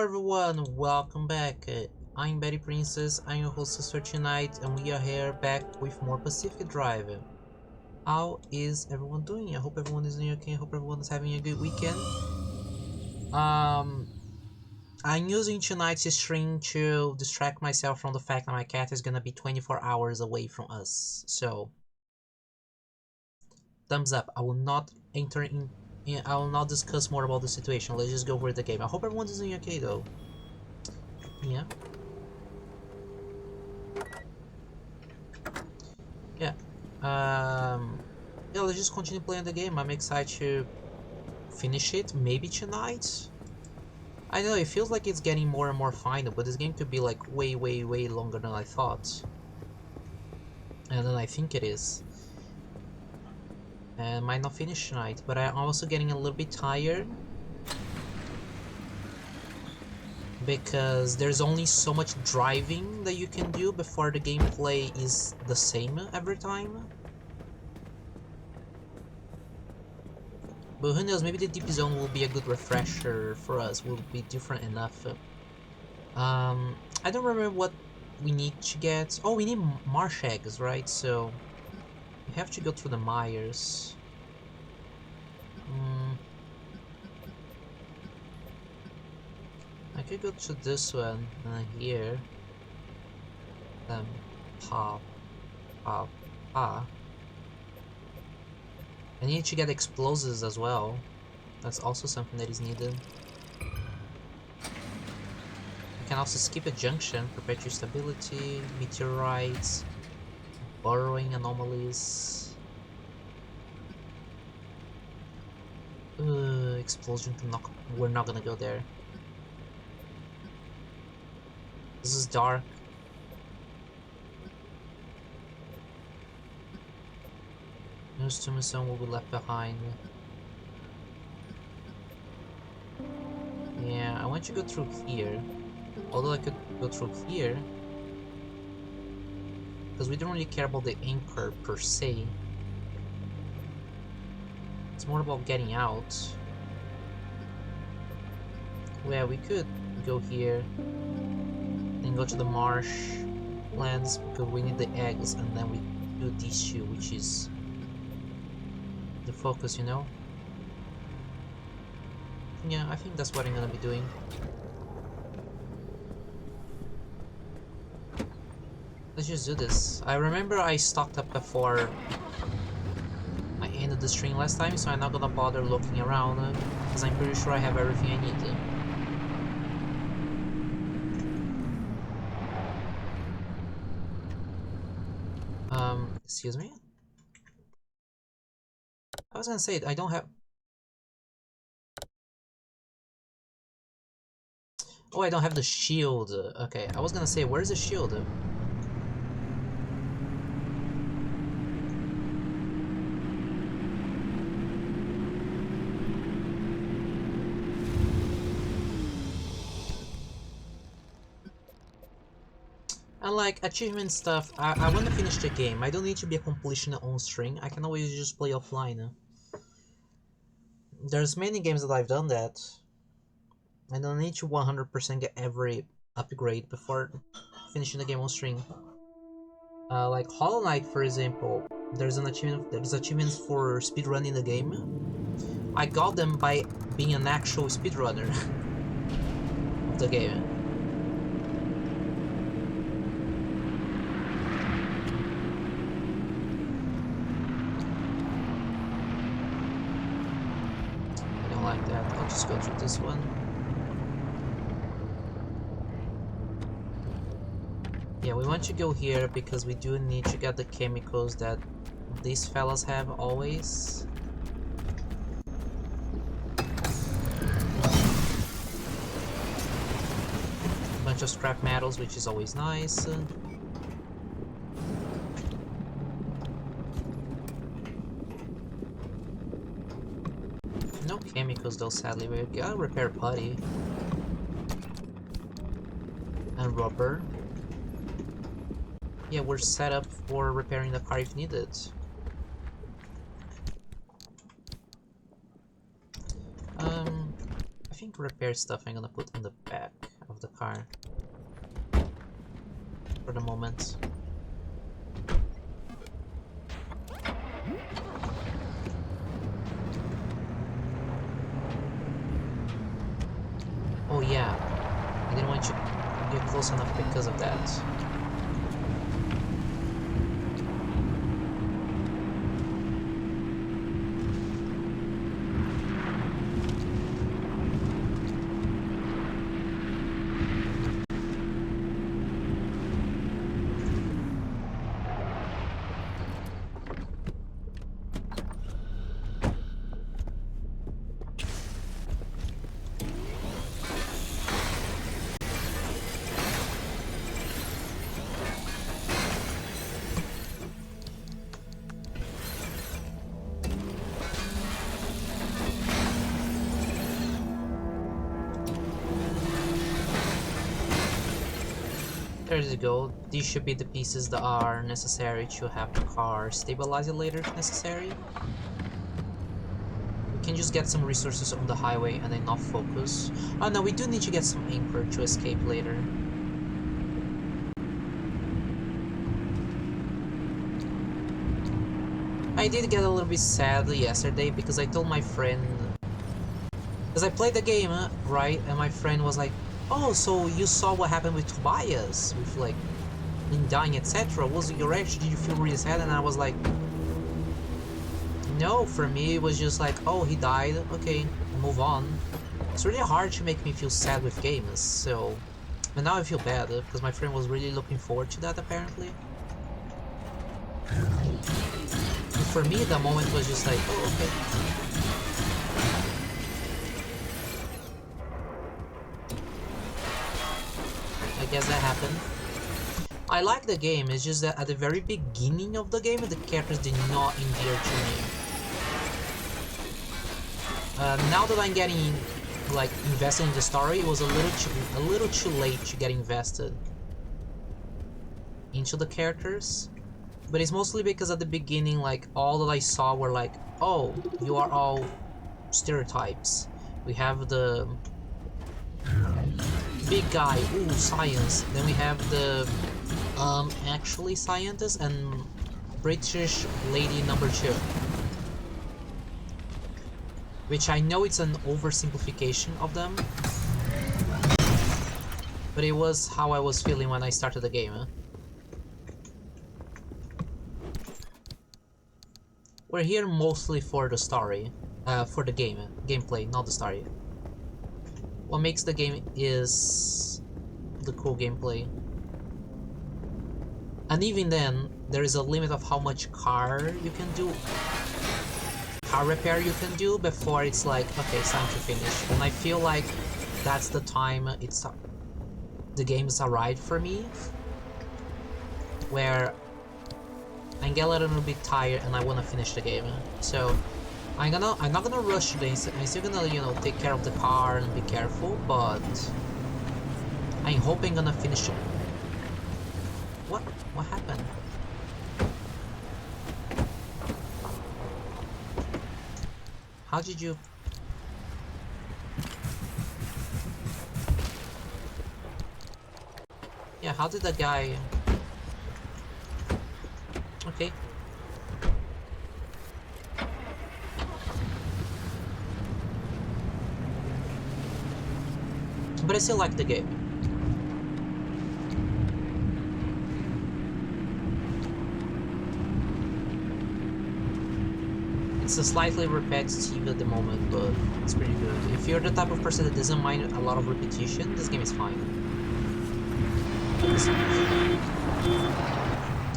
everyone, welcome back. I'm BattyPrincess, I'm your hostess for tonight, and we are here back with more Pacific Drive. How is everyone doing? I hope everyone is doing okay. I hope everyone is having a good weekend. I'm using tonight's stream to distract myself from the fact that my cat is gonna be 24 hours away from us. So, thumbs up. I will not enter in. I will not discuss more about the situation. Let's just go over the game. I hope everyone is doing okay though. Yeah. Yeah. Yeah, let's just continue playing the game. I'm excited to finish it, maybe tonight. I know, it feels like it's getting more and more final, but this game could be like way, way, way longer than I thought. And then I think it is. And might not finish tonight, but I'm also getting a little bit tired. Because there's only so much driving that you can do before the gameplay is the same every time. But who knows, maybe the deep zone will be a good refresher for us, will be different enough. I don't remember what we need to get. Oh, we need marsh eggs, right? So we have to go through the mires. I could go to this one here. Then pop. I need to get explosives as well. That's also something that is needed. You can also skip a junction, perpetual stability, meteorites, burrowing anomalies. Explosion to knock. We're not gonna go there. This is dark. No tombstone will be left behind. Yeah, I want to go through here. Although I could go through here. Because we don't really care about the anchor per se. It's more about getting out. Well, we could go here. Then go to the marsh lands because we need the eggs, and then we do these two, which is the focus, you know? Yeah, I think that's what I'm gonna be doing. Let's just do this. I remember I stocked up before I ended the stream last time, so I'm not gonna bother looking around, because I'm pretty sure I have everything I need. Excuse me? I was gonna say, I don't have... Oh, I don't have the shield. Okay, I was gonna say, where's the shield? And like, achievement stuff, I want to finish the game. I don't need to be a completionist on stream. I can always just play offline. There's many games that I've done that. I don't need to 100% get every upgrade before finishing the game on stream. Like Hollow Knight, for example, there's achievements for speedrunning the game. I got them by being an actual speedrunner of the game. I don't like that. I'll just go through this one. Yeah, we want to go here because we do need to get the chemicals that these fellas have always. A bunch of scrap metals, which is always nice. No chemicals though, sadly. We gotta repair putty. And rubber. Yeah, we're set up for repairing the car if needed. I think repair stuff I'm gonna put on the back of the car for the moment. Oh yeah, I didn't want you to get close enough because of that. There you go. These should be the pieces that are necessary to have the car stabilize it later if necessary. We can just get some resources on the highway and then not focus. Oh no, we do need to get some anchor to escape later. I did get a little bit sad yesterday because I told my friend... Because I played the game, right? And my friend was like, oh, so you saw what happened with Tobias? With like, him dying, etc. Was it your reaction? Did you feel really sad? And I was like... No, for me it was just like, oh, he died, okay, move on. It's really hard to make me feel sad with games, so... And now I feel bad, because my friend was really looking forward to that, apparently. And for me, the moment was just like, oh, okay. I guess that happened. I like the game, it's just that at the very beginning of the game, the characters did not endear to me. Now that I'm getting, like, invested in the story, it was a little too late to get invested into the characters. But it's mostly because at the beginning, like, all that I saw were like, oh, you are all stereotypes. We have the big guy, ooh, science. Then we have the, actually scientist and British lady number 2. Which I know it's an oversimplification of them. But it was how I was feeling when I started the game. We're here mostly for the story. For the gameplay, not the story. What makes the game is the cool gameplay. And even then, there is a limit of how much car repair you can do before it's like, okay, it's time to finish. And I feel like that's the time the game's arrived for me, where I get a little bit tired and I want to finish the game. So I'm not gonna rush this. I'm still gonna, you know, take care of the car and be careful, but I'm hoping gonna finish it. What happened? How did you... Yeah, how did that guy... Okay. But I still like the game. It's a slightly repetitive at the moment, but it's pretty good. If you're the type of person that doesn't mind a lot of repetition, this game is fine.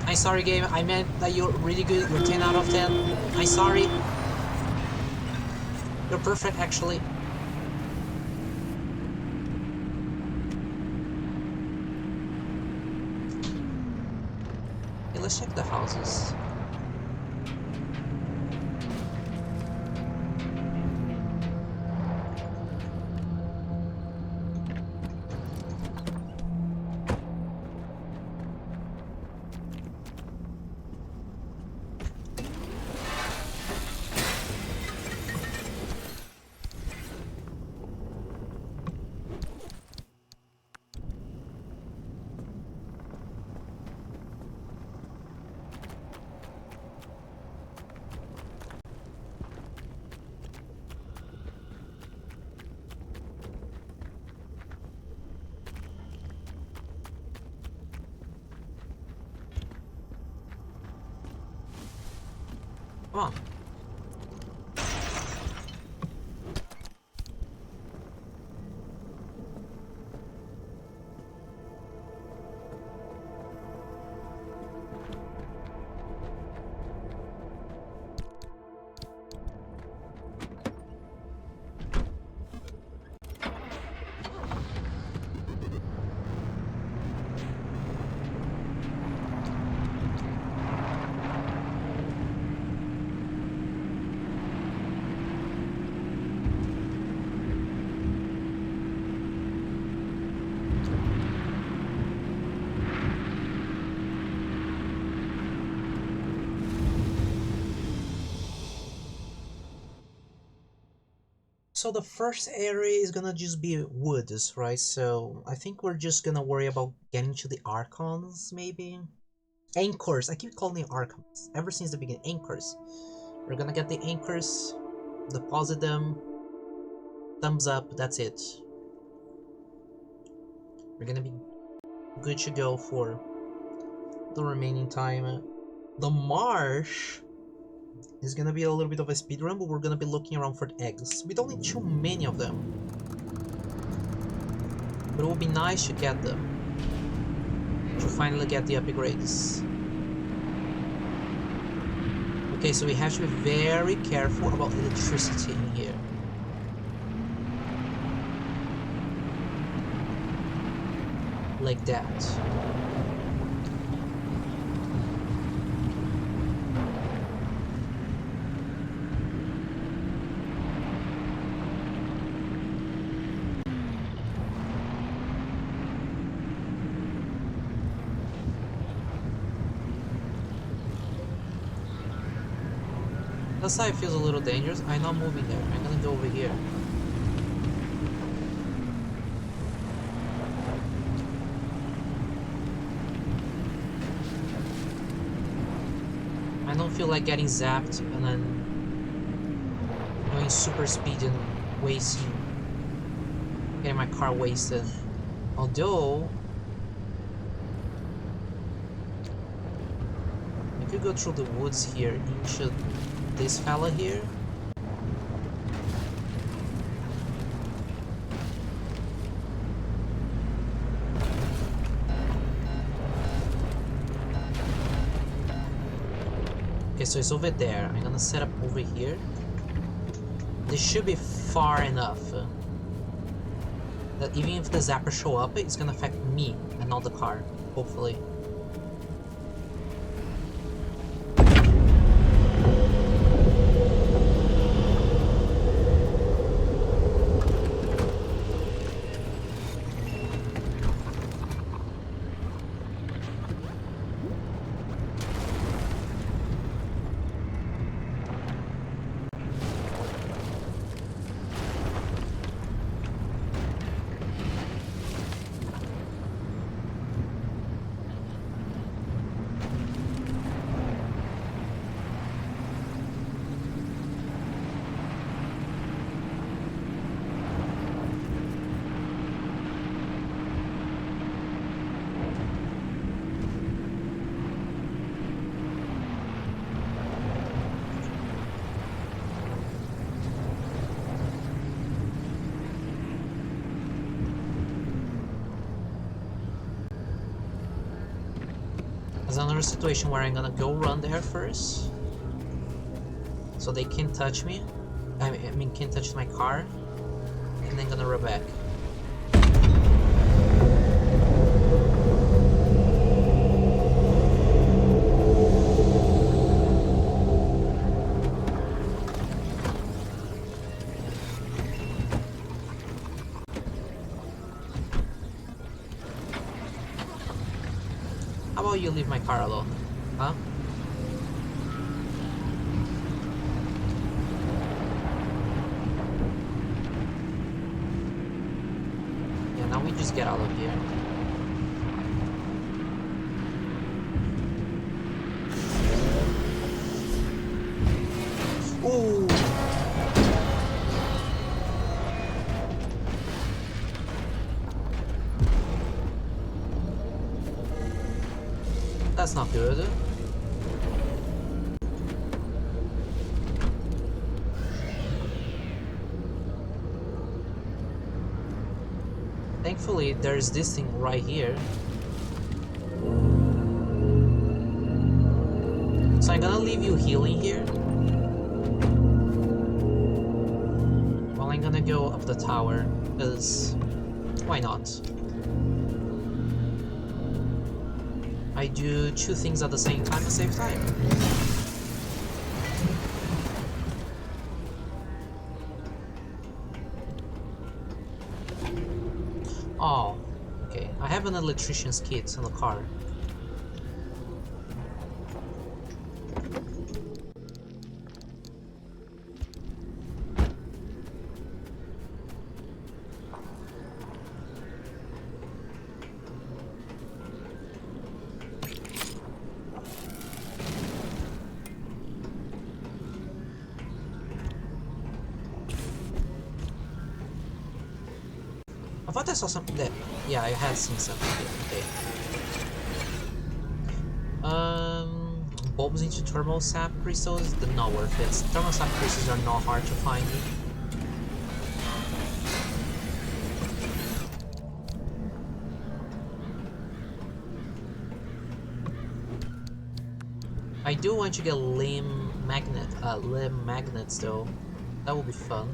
I'm sorry, game. I meant that you're really good. You're 10 out of 10. I'm sorry. You're perfect, actually. Okay, let's check the houses. Come on. So the first area is gonna just be woods, right? So I think we're just gonna worry about getting to the Archons, maybe? Anchors! I keep calling them Archons, ever since the beginning. Anchors. We're gonna get the anchors, deposit them, thumbs up, that's it. We're gonna be good to go for the remaining time. The marsh is gonna be a little bit of a speed run, but we're gonna be looking around for eggs. We don't need too many of them, but it would be nice to get them, to finally get the upgrades. Okay, so we have to be very careful about electricity in here. Like that. That side feels a little dangerous. I'm not moving there. I'm gonna go over here. I don't feel like getting zapped and then going super speed and wasting, getting my car wasted. Although I could go through the woods here into this fella here. Okay, so it's over there. I'm gonna set up over here. This should be far enough that even if the zapper show up, it's gonna affect me and not the car, hopefully. There's another situation where I'm gonna go run there first, so they can't touch me. I mean, can't touch my car, and then gonna run back. How about you leave my car alone, huh? Yeah, now we just get out of here. Ooh! That's not good. Thankfully, there's this thing right here. So I'm gonna leave you healing here. While I'm gonna go up the tower, because why not? I do two things at the same time to save time. Oh, okay. I have an electrician's kit in the car. I thought I saw something there. Yeah, I had seen something there. Okay. Bulbs into thermal sap crystals? They're not worth it. Thermal sap crystals are not hard to find. I do want to get limb magnets though. That will be fun.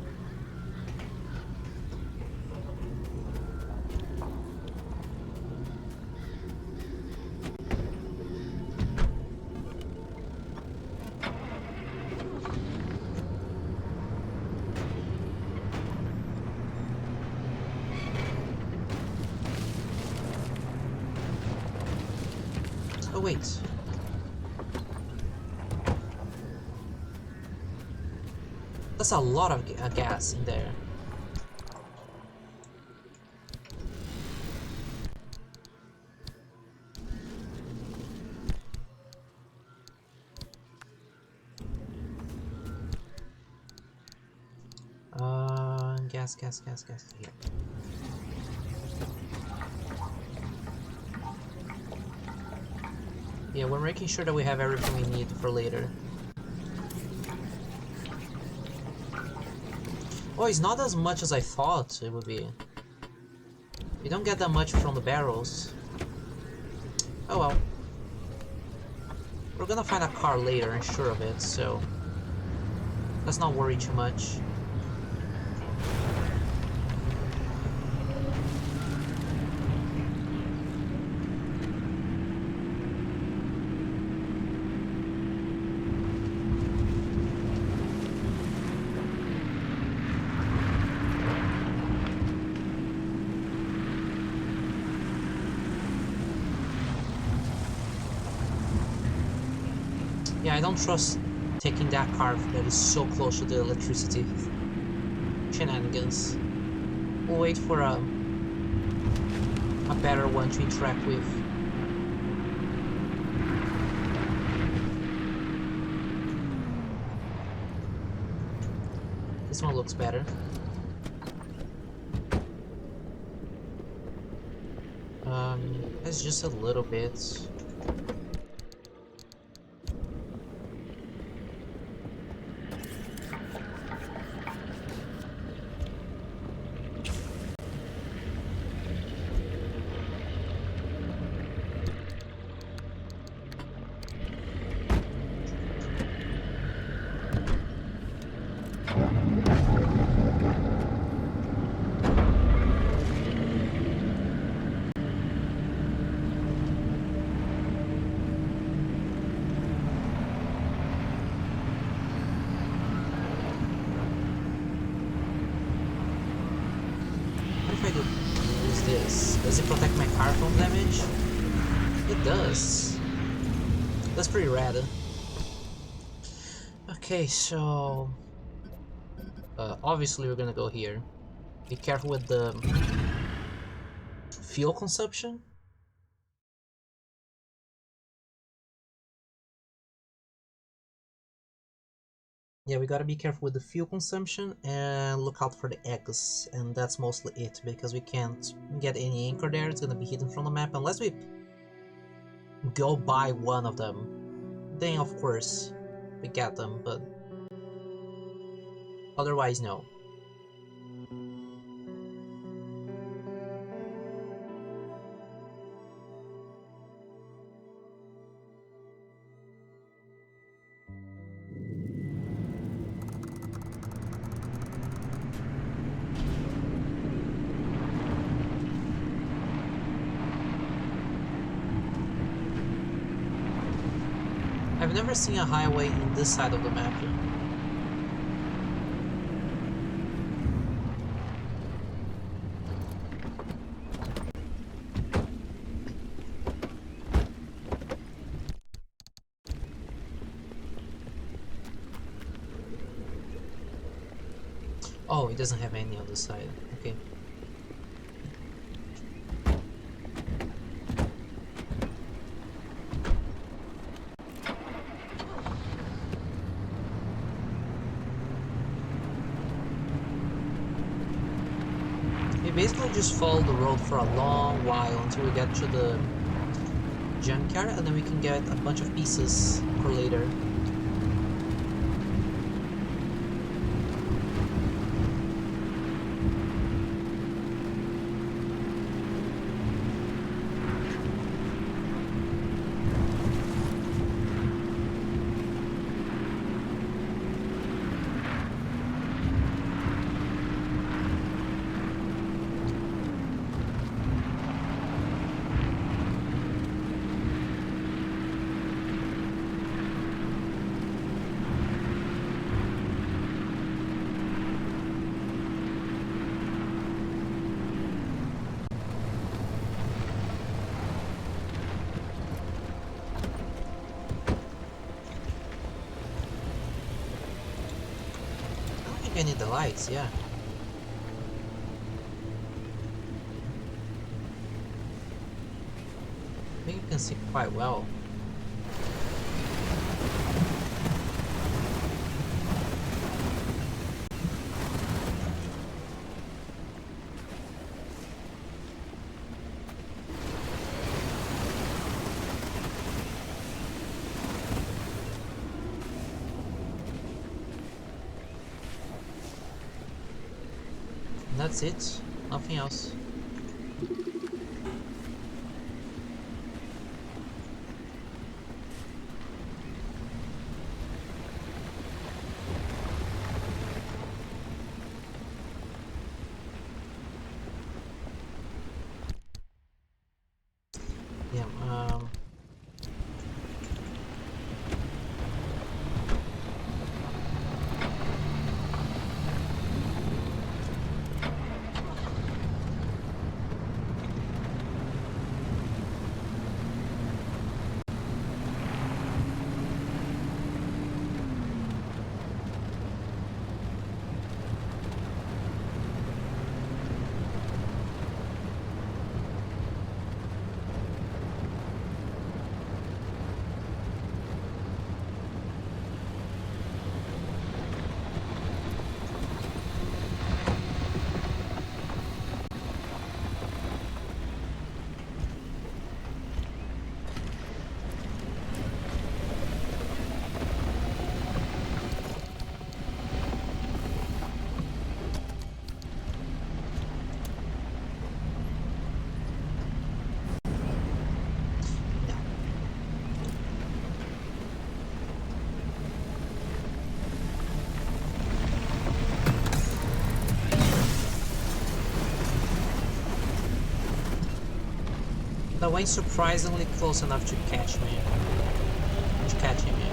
Oh wait. That's a lot of gas in there. Gas here. Yeah, we're making sure that we have everything we need for later. Oh, it's not as much as I thought it would be. You don't get that much from the barrels. Oh well. We're gonna find a car later, I'm sure of it, so let's not worry too much. Yeah, I don't trust taking that car that is so close to the electricity shenanigans. We'll wait for a better one to interact with. This one looks better. It's just a little bit. If I do use this, does it protect my car from damage? It does. That's pretty rad. Okay, so obviously we're gonna go here. Be careful with the fuel consumption. Yeah, we gotta be careful with the fuel consumption and look out for the eggs, and that's mostly it, because we can't get any anchor there. It's gonna be hidden from the map unless we go buy one of them. Then of course we get them, but otherwise no. I've never seen a highway in this side of the map. Oh, it doesn't have any on the side. Okay. We basically just follow the road for a long while until we get to the junkyard, and then we can get a bunch of pieces for later. I don't think I need the lights, yeah. I think you can see quite well. And that's it. Nothing else. Yeah, that went surprisingly close enough to catch me. To catching me.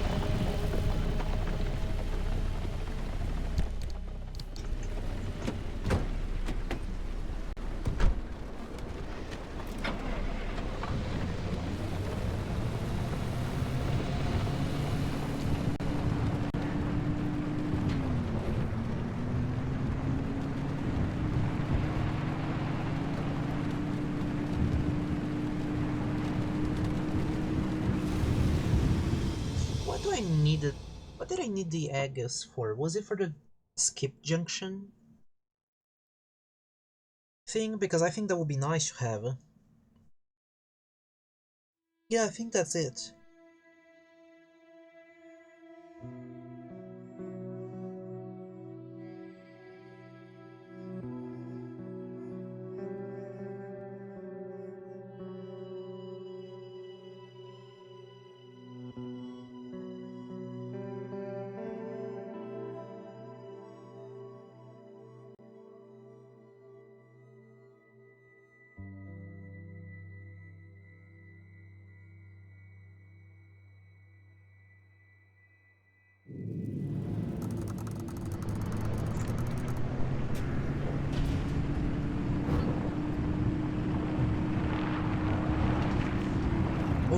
What do I need it? What did I need the eggs for? Was it for the skip junction thing? Because I think that would be nice to have. Yeah, I think that's it.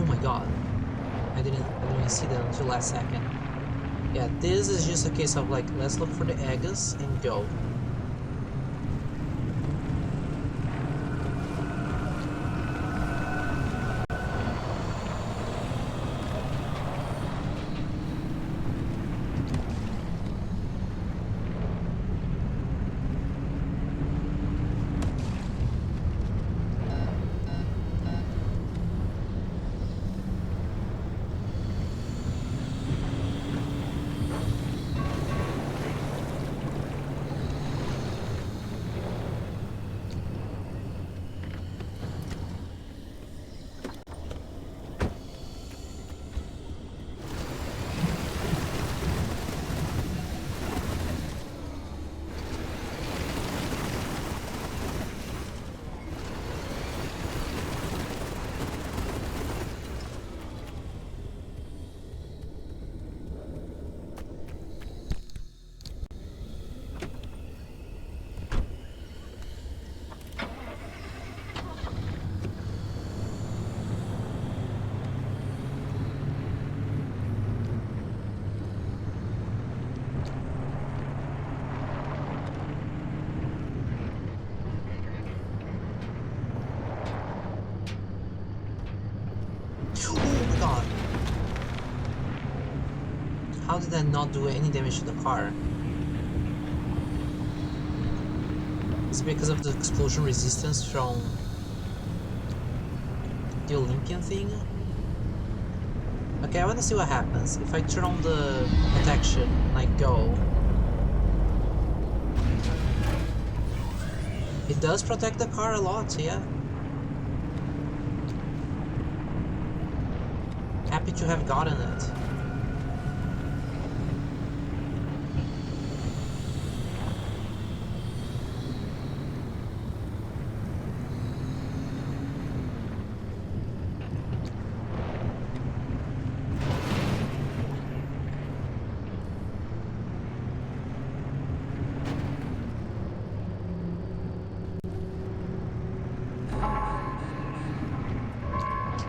my god. I didn't even see that until last second. Yeah, this is just a case of like, let's look for the eggs and go. How did that not do any damage to the car? Is it because of the explosion resistance from the Olympian thing? Okay, I wanna see what happens. If I turn on the protection and I go... It does protect the car a lot, yeah. Happy to have gotten it.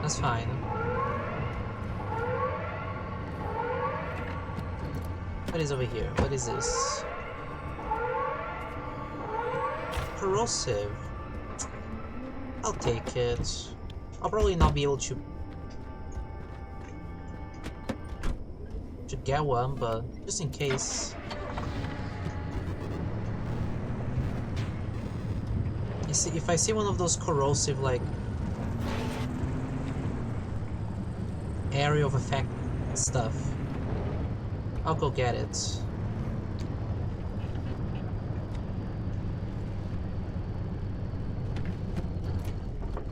That's fine. What is over here? What is this? Corrosive. I'll take it. I'll probably not be able to get one, but just in case. You see, if I see one of those corrosive, like, area of effect stuff, I'll go get it.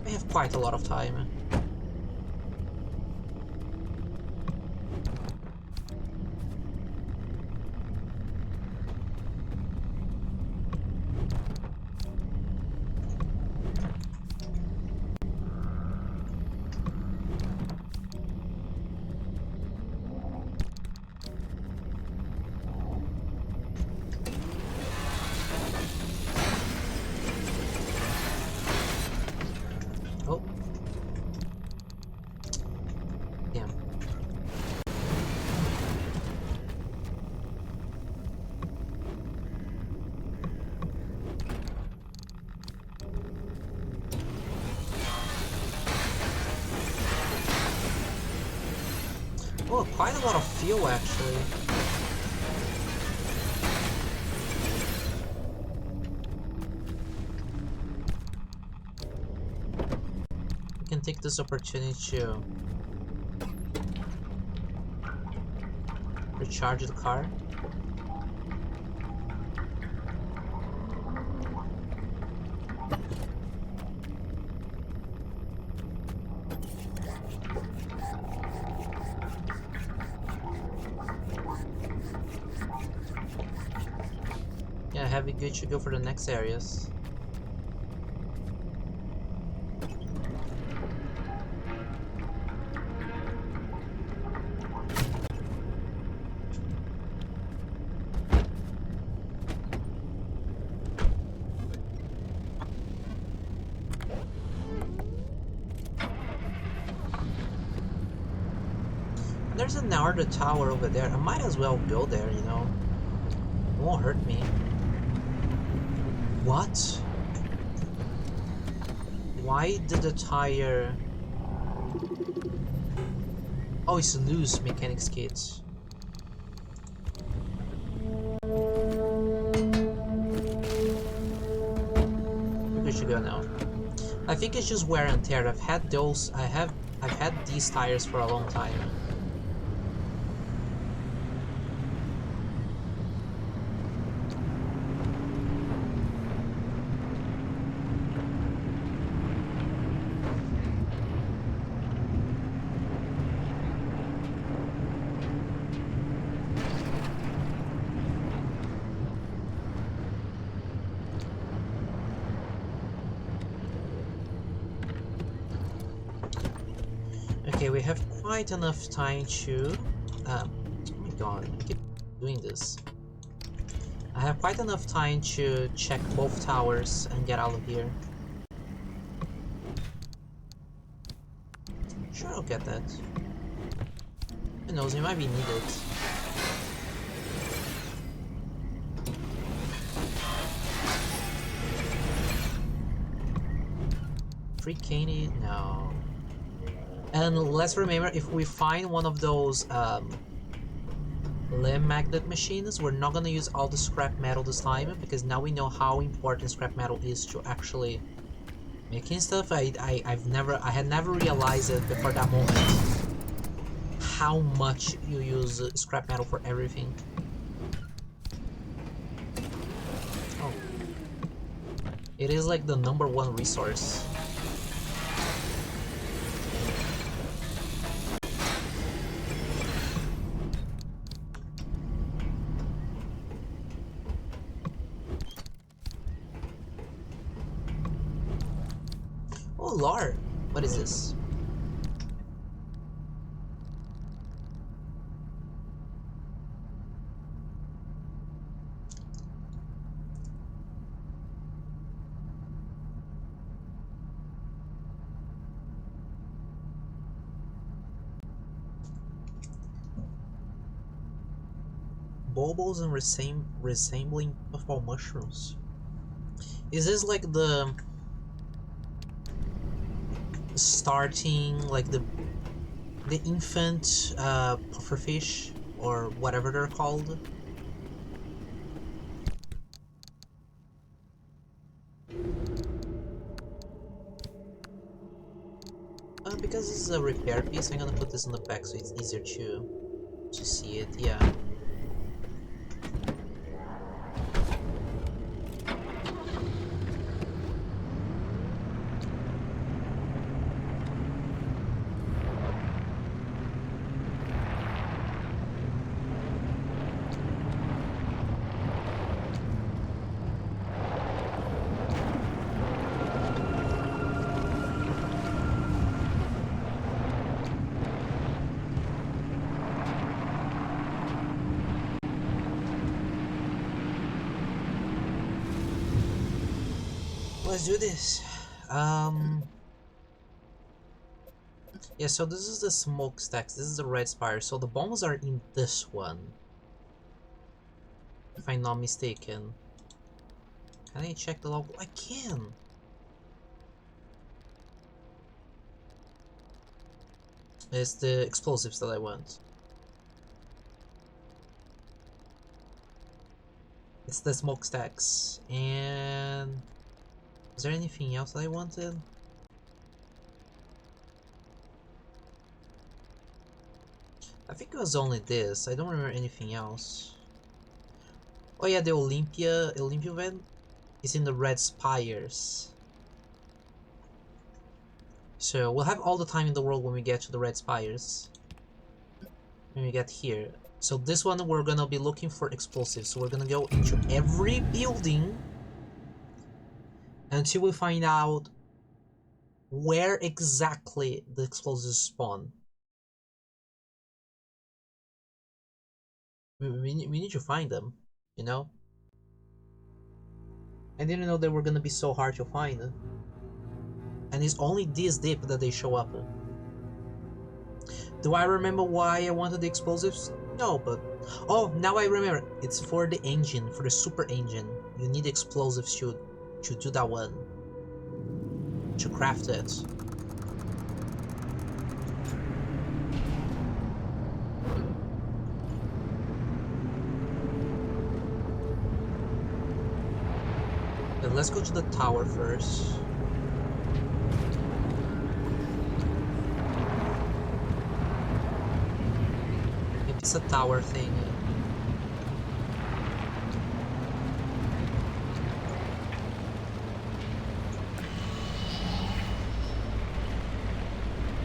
I have quite a lot of time. Oh. Damn. Oh, quite a lot of fuel actually. We can take this opportunity to recharge the car. Yeah, heavy goods should go for the next areas. there's another tower over there. I might as well go there, you know. It won't hurt me. What? Why did the tire... Oh, it's loose mechanics kit. We should go now. I think it's just wear and tear. I've had those. I've had these tires for a long time. Okay, we have quite enough time to... oh my god, I keep doing this. I have quite enough time to check both towers and get out of here. Sure, I'll get that. Who knows, it might be needed. Free candy? No. And let's remember, if we find one of those limb magnet machines, we're not gonna use all the scrap metal this time, because now we know how important scrap metal is to actually making stuff. I had never realized it before that moment, how much you use scrap metal for everything. Oh. It is like the #1 resource. Oh, Lord, what is this? Bulbos and resembling puffball mushrooms. Is this like the starting, like the infant pufferfish or whatever they're called? Because this is a repair piece, I'm gonna put this in the back so it's easier to see it. Yeah. Let's do this. Yeah, so this is the smokestacks. This is the red spire. So the bombs are in this one, if I'm not mistaken. Can I check the log? I can. It's the explosives that I want. It's the smokestacks. And is there anything else that I wanted? I think it was only this. I don't remember anything else. Oh yeah, the Olympia event is in the red spires. So we'll have all the time in the world when we get to the red spires. When we get here. So this one we're gonna be looking for explosives. So we're gonna go into every building until we find out where exactly the explosives spawn. We need to find them, you know? I didn't know they were gonna be so hard to find. And it's only this deep that they show up. Do I remember why I wanted the explosives? No, but... Oh, now I remember. It's for the engine, for the super engine. You need explosives to do that one. To craft it. But let's go to the tower first. Maybe it's a tower thing.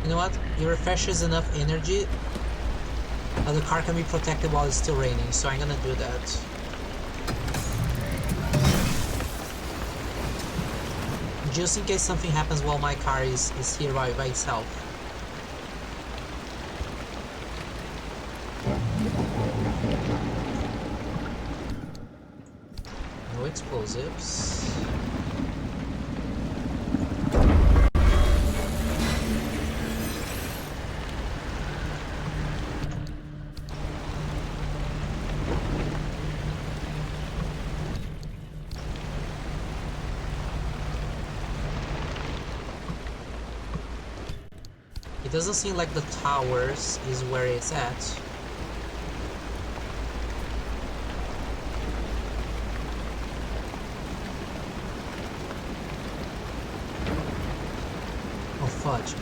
You know what? It refreshes enough energy that the car can be protected while it's still raining, so I'm gonna do that. Just in case something happens while my car is here by itself. No explosives. It doesn't seem like the towers is where it's at. Oh fudge,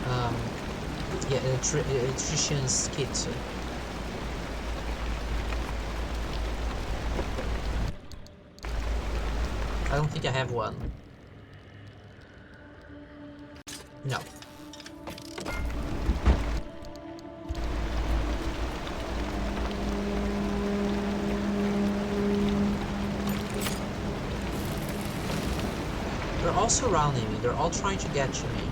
yeah, electrician's kit. I don't think I have one. No. They're all surrounding me. They're all trying to get to me.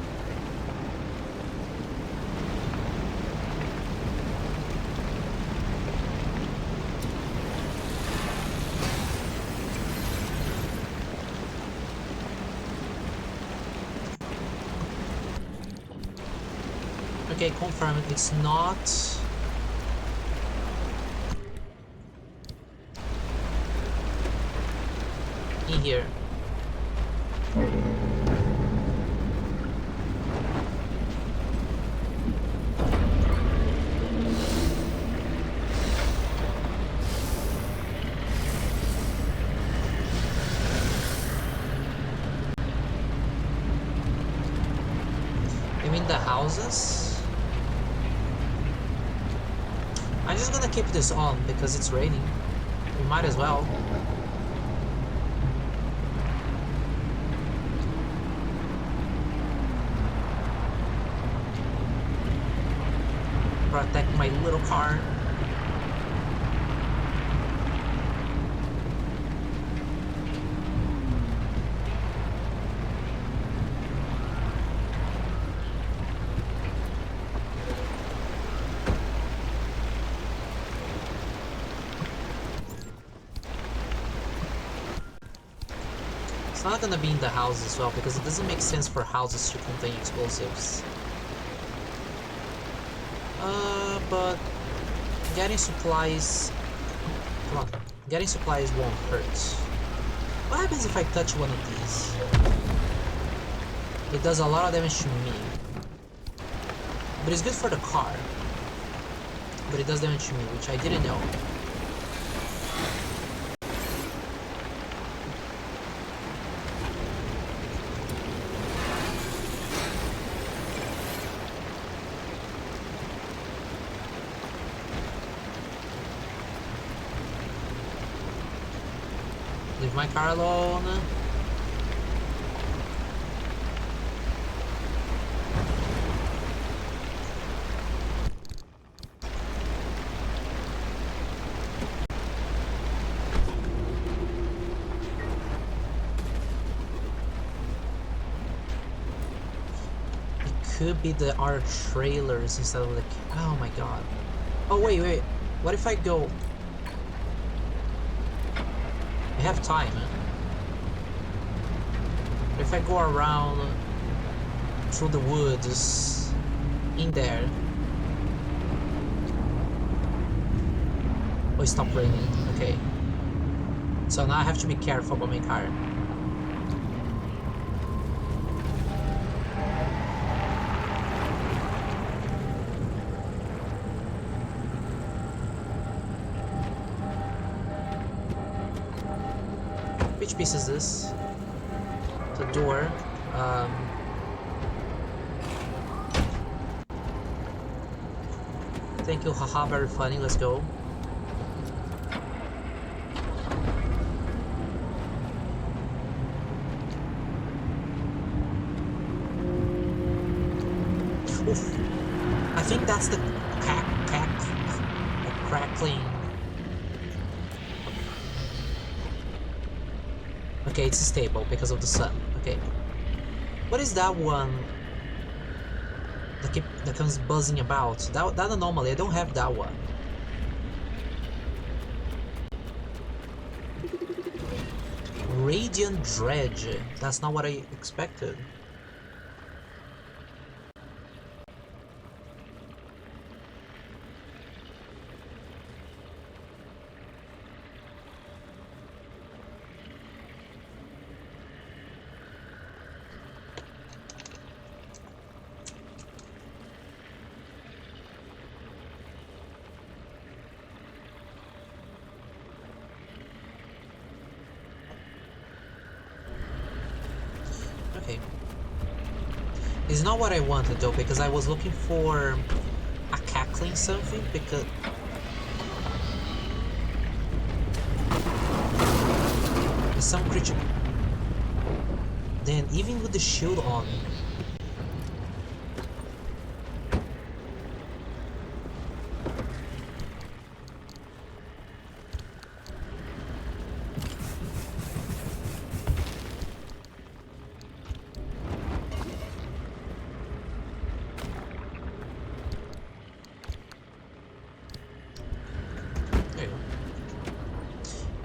Okay, confirm it. It's not... in here. You mean the houses? I'm just gonna keep this on because it's raining. We might as well. Protect my little car. It's not gonna be in the house as well because it doesn't make sense for houses to contain explosives. But getting supplies... Come on, getting supplies won't hurt. What happens if I touch one of these? It does a lot of damage to me. But it's good for the car. But it does damage to me, which I didn't know. Leave my car alone. It could be our trailers instead of the... Oh my god. Oh wait. What if I go... I have time. But if I go around through the woods in there, Oh, it stopped raining. Okay. So now I have to be careful about my car. Which piece is this? The door. Thank you, haha, very funny, let's go. Oof. I think that's the crackling. Okay, it's stable because of the sun. Okay. What is that one that comes buzzing about? That anomaly, I don't have that one. Radiant Dredge. That's not what I expected. Okay. It's not what I wanted though, because I was looking for a cackling something, because some creature. Then even with the shield on.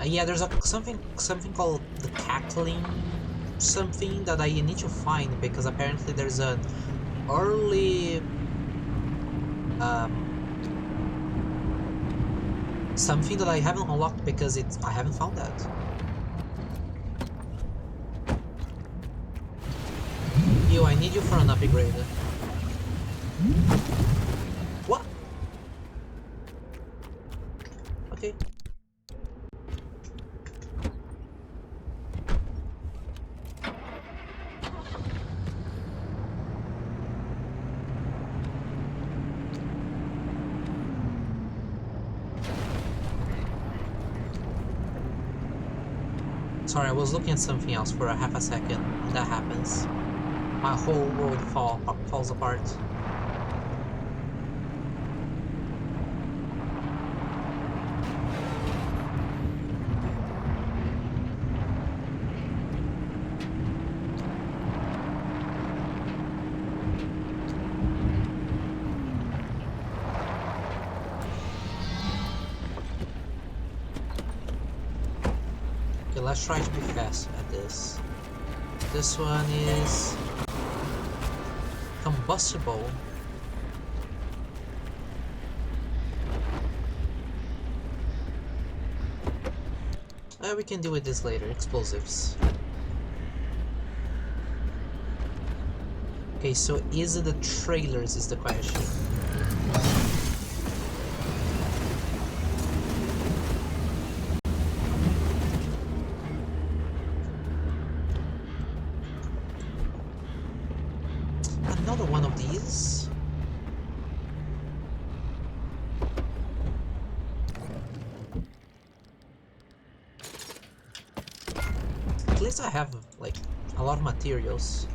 Yeah, there's something called the cackling something that I need to find, because apparently there's an early something that I haven't unlocked because I haven't found that. Yo, I need you for an upgrade. What? Okay. Sorry, I was looking at something else for a half a second. That happens. My whole world falls apart. Okay, let's try to be fast at this. This one is combustible. We can deal with this later. Explosives. Okay, so is it the trailers is the question. Another one of these. At least I have like a lot of materials.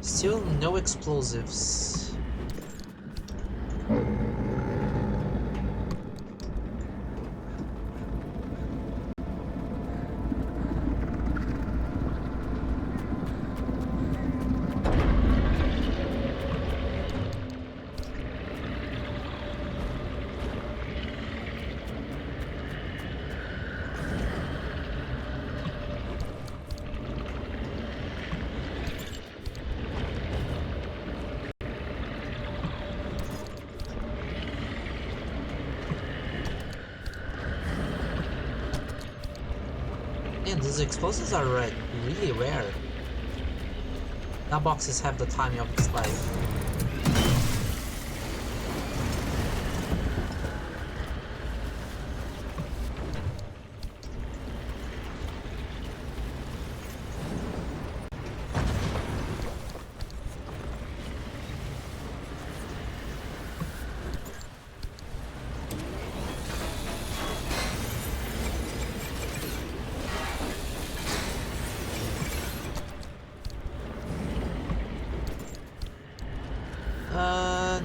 Still no explosives. And these explosives are really rare. That boxes have the timing of its life.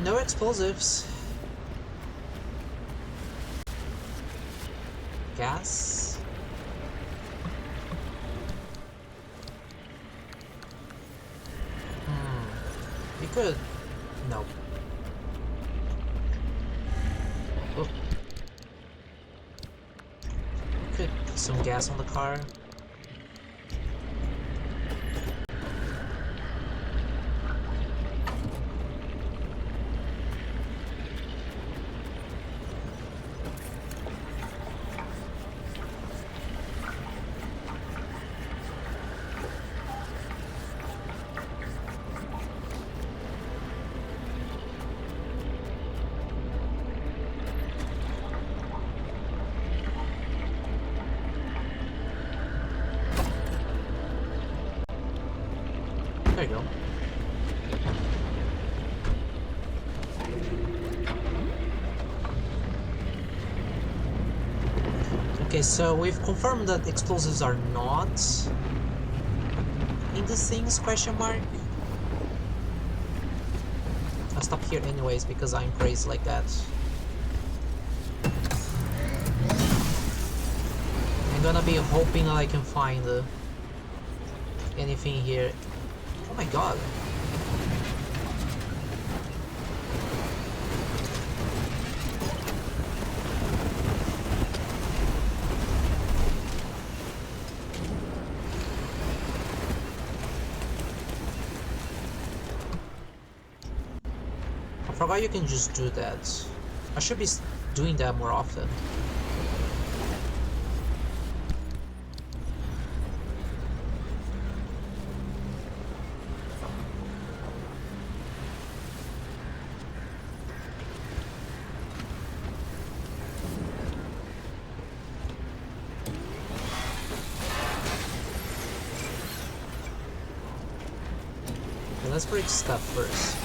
No explosives. Gas? We could... No. Oh. Could put some gas on the car. There you go. Okay, so we've confirmed that explosives are not in these things, question mark. I'll stop here anyways because I'm crazy like that. I'm gonna be hoping I can find anything here. Oh my god. I forgot you can just do that. I should be doing that more often. Okay, let's break stuff first.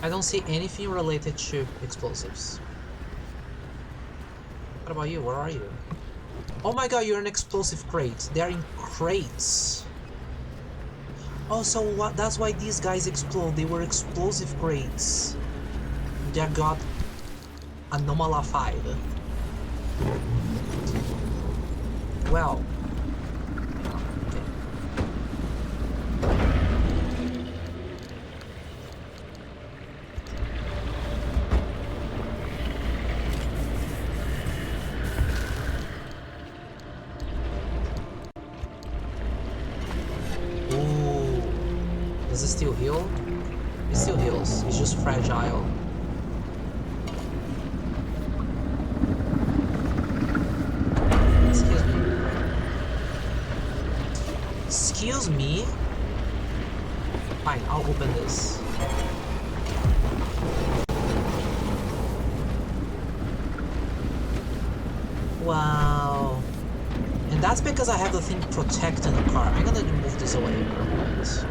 I don't see anything related to explosives. What about you? Where are you? Oh my god, you're an explosive crate. They're in crates. Oh, so what? That's why these guys explode. They were explosive crates. They got anomalified. Well. Does it still heal? It still heals. It's just fragile. Excuse me. Excuse me? Fine, I'll open this. Wow. And that's because I have the thing protecting the car. I'm gonna move this away for a moment.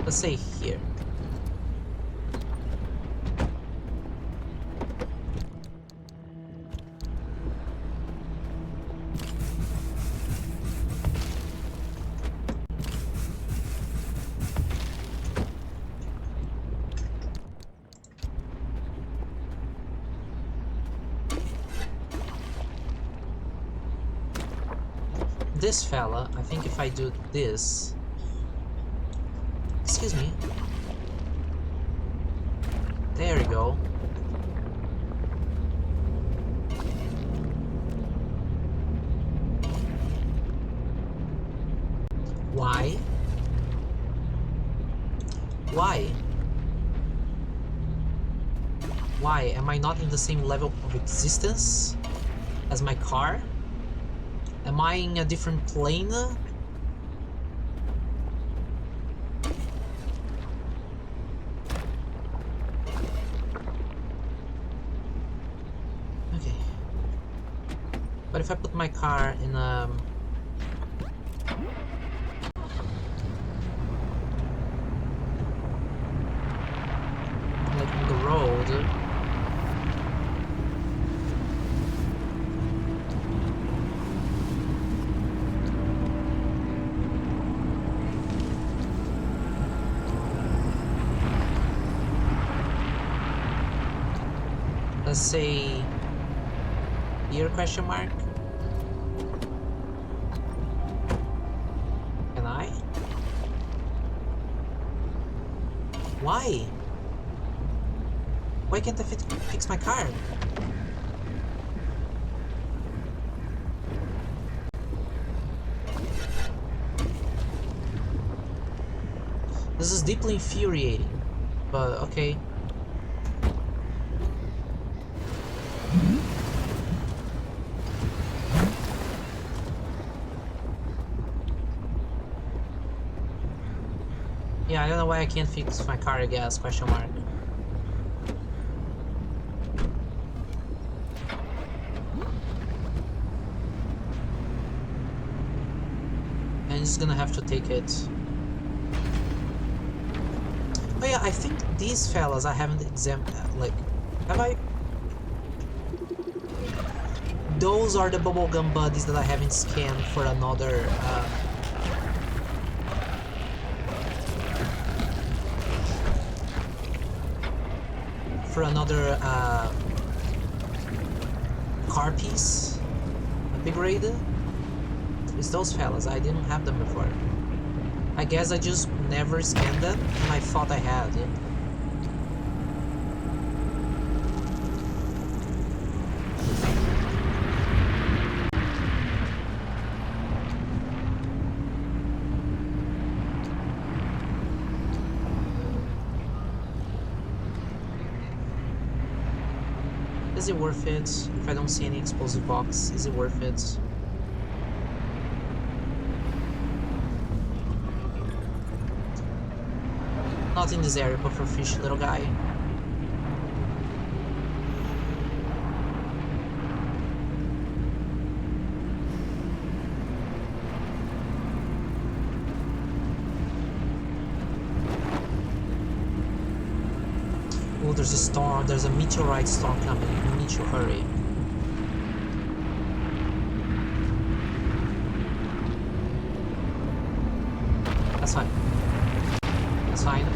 Let's say here. This fella, I think if I do this, Excuse me. There you go. Why? Why? Why? Am I not in the same level of existence as my car? Am I in a different plane? Okay. But if I put my car in like on the road, let's say here question mark. Can I? Why? Why can't I fix my car? This is deeply infuriating, but okay. Yeah, I don't know why I can't fix my car, I guess, question mark. I'm just gonna have to take it. Oh yeah, I think these fellas I haven't examined, like, have I? Those are the bubblegum buddies that I haven't scanned for another, car piece upgrade. It's those fellas, I didn't have them before. I guess I just never scanned them and I thought I had. Is it worth it? If I don't see any explosive box, is it worth it? Not in this area, but for fish, little guy. Oh, there's a storm, there's a meteorite storm coming. We need to hurry. That's fine. That's fine.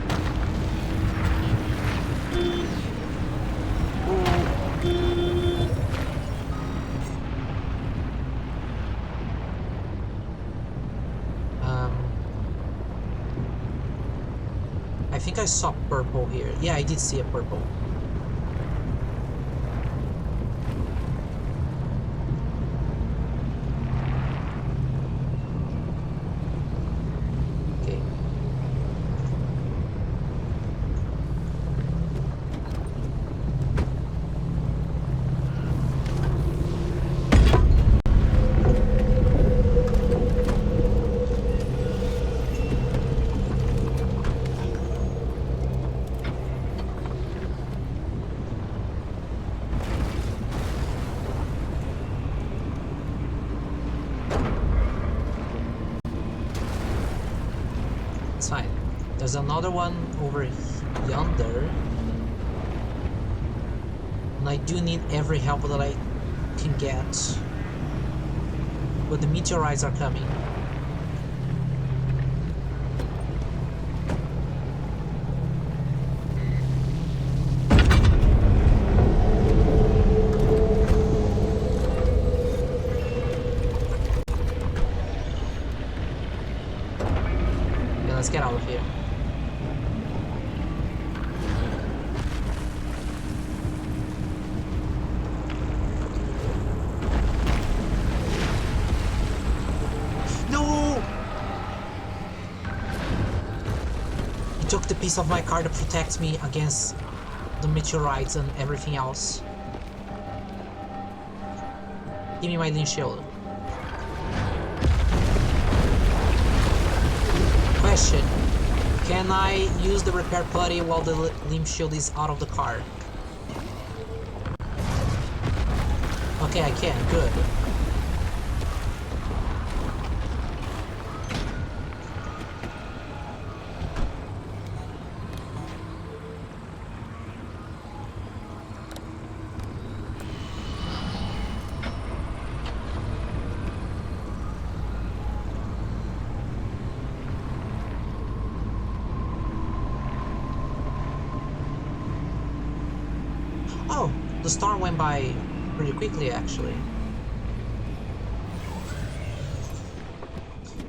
I think I saw purple here. Yeah, I did see a purple. Okay. It's fine. There's another one over yonder. And I do need every help that I can get. But the meteorites are coming. Let's get out of here. took the piece of my car that protects me against the meteorites and everything else. Give me my lean shield. Question. Can I use the repair putty while the limb shield is out of the car? Okay, I can. Good. Oh, the storm went by pretty quickly, actually.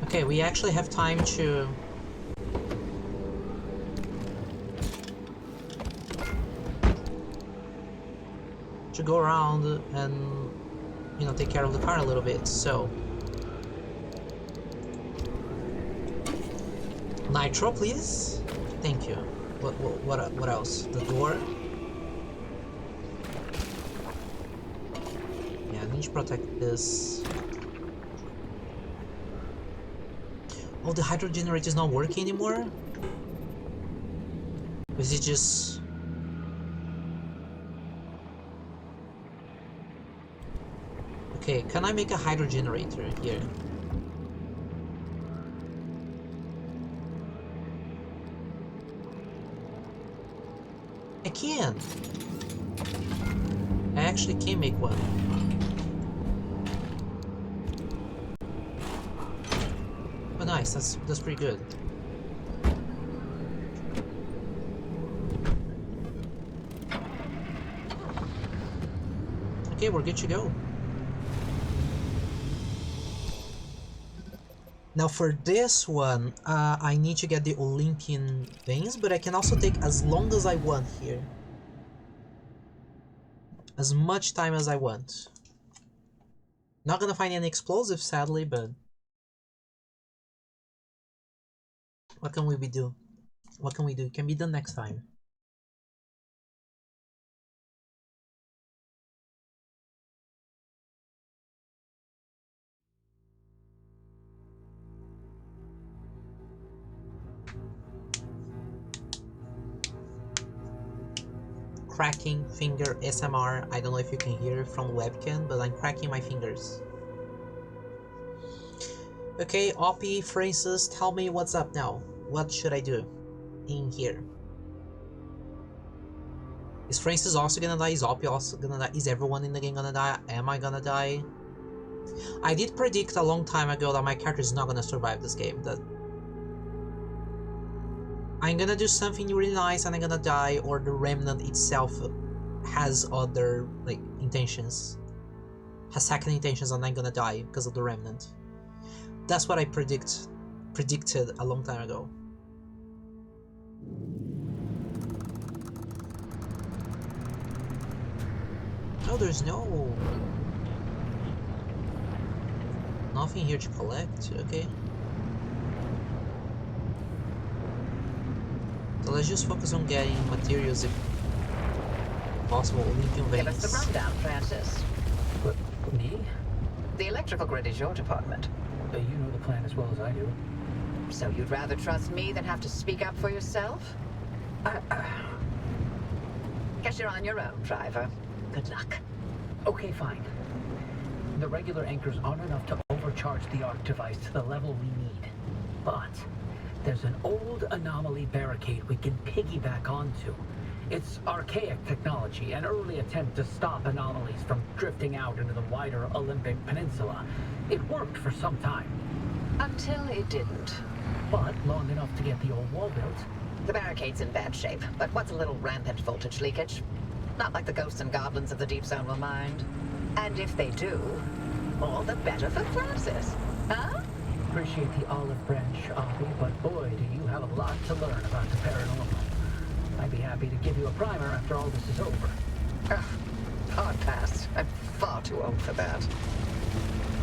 Okay, we actually have time to go around and, you know, take care of the car a little bit. So, nitro, please. Thank you. What else? The door. Yeah, I need to protect this. Oh, the hydro generator is not working anymore? Or is it just... Okay, can I make a hydro generator here? I can! I actually can make one. Oh nice, that's pretty good. Okay, we're good to go. Now for this one, I need to get the Olympian veins, but I can also take as long as I want here. As much time as I want. Not gonna find any explosives, sadly, but... What can we do? What can we do? It can be done next time. Cracking finger SMR. I don't know if you can hear it from the webcam, but I'm cracking my fingers. Okay, Oppie, Francis, tell me what's up now. What should I do in here? Is Francis also gonna die? Is Oppie also gonna die? Is everyone in the game gonna die? Am I gonna die? I did predict a long time ago that my character is not gonna survive this game. That I'm gonna do something really nice and I'm gonna die, or the remnant itself has other, like, intentions. Has second intentions and I'm gonna die because of the remnant. That's what I predicted a long time ago. Oh, there's nothing here to collect, okay. So let's just focus on getting materials if possible. Olympian veins. Give us the rundown, Francis. What, me? The electrical grid is your department. You know the plan as well as I do. So you'd rather trust me than have to speak up for yourself? Guess you're on your own, driver. Good luck. Okay, fine. The regular anchors aren't enough to overcharge the arc device to the level we need. But there's an old anomaly barricade we can piggyback onto. It's archaic technology, an early attempt to stop anomalies from drifting out into the wider Olympic Peninsula. It worked for some time. Until it didn't. But long enough to get the old wall built. The barricade's in bad shape, but what's a little rampant voltage leakage? Not like the ghosts and goblins of the Deep Zone will mind. And if they do, all the better for Francis. Huh? Appreciate the olive branch, Oppie, but boy, do you have a lot to learn about the paranormal. I'd be happy to give you a primer after all this is over. Hard pass. I'm far too old for that.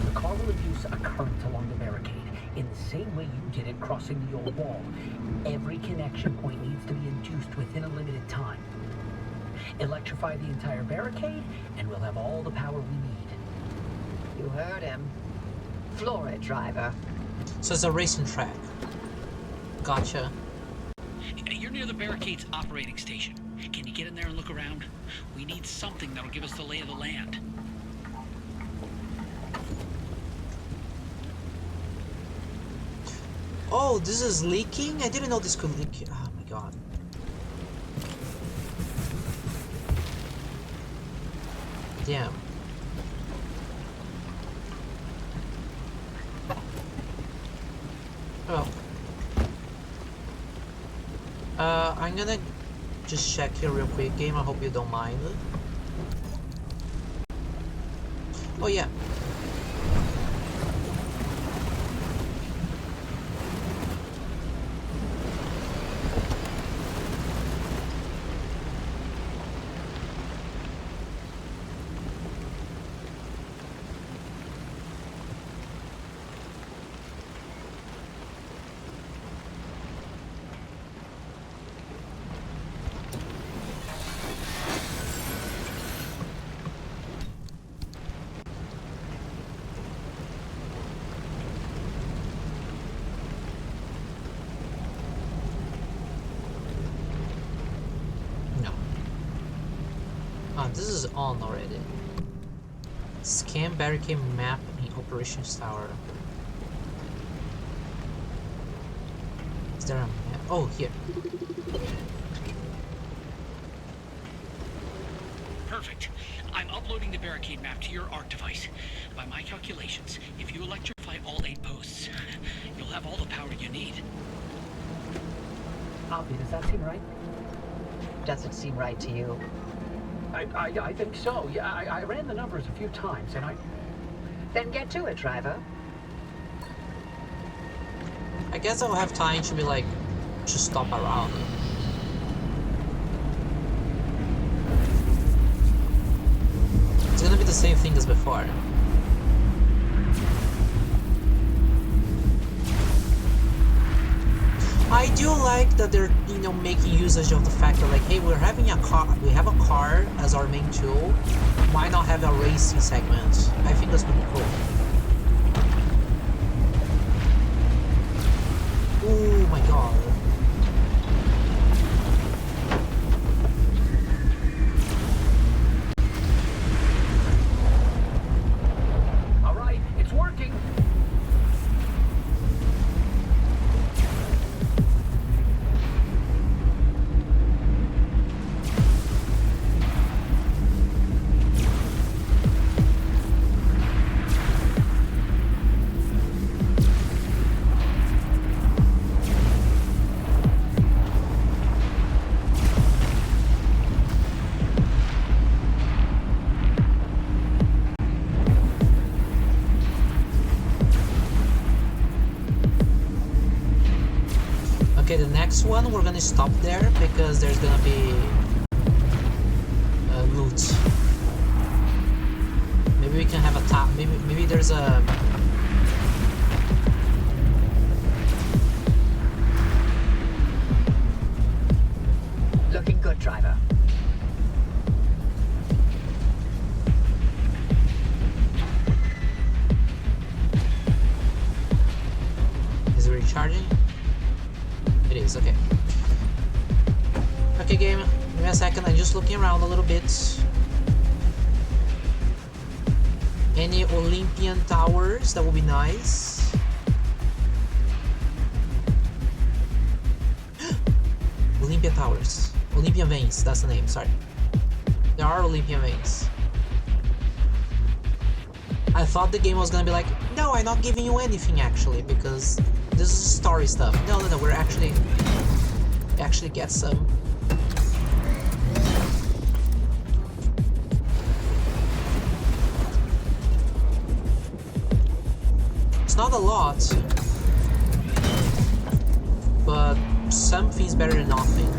The car will induce a current along the barricade, in the same way you did it crossing the old wall. Every connection point needs to be induced within a limited time. Electrify the entire barricade, and we'll have all the power we need. You heard him. Floor it, driver. So it's a racing track. Gotcha. You're near the barricade's operating station. Can you get in there and look around? We need something that'll give us the lay of the land. Oh, this is leaking? I didn't know this could leak. Oh my god. Damn. Oh. I'm gonna just check here real quick, game. I hope you don't mind. Oh yeah. This is on already. Scan barricade map in operations tower. Is there a map? Oh, here. Perfect. I'm uploading the barricade map to your ARC device. By my calculations, if you electrify all 8 posts, you'll have all the power you need. Avi, does that seem right? Does it seem right to you? I think so. Yeah, I ran the numbers a few times, and Then get to it, driver. I guess I'll have time to be like, just stop around. It's gonna be the same thing as before. I do like that they're, you know, making usage of the fact that like, hey, we have a car as our main tool. Why not have a racing segment? I think that's pretty cool. Oh my god. all right, it's working. Okay, the next one we're gonna stop there because there's gonna be loot. Maybe we can have a top. Maybe there's a. Looking good, driver. Is it recharging? It is, okay. Okay, game, give me a second, I'm just looking around a little bit. Any Olympian towers, that would be nice. Olympian towers. Olympian veins, that's the name, sorry. There are Olympian veins. I thought the game was gonna be like, no, I'm not giving you anything actually, because this is story stuff. No, we're actually get some. It's not a lot, but something's better than nothing.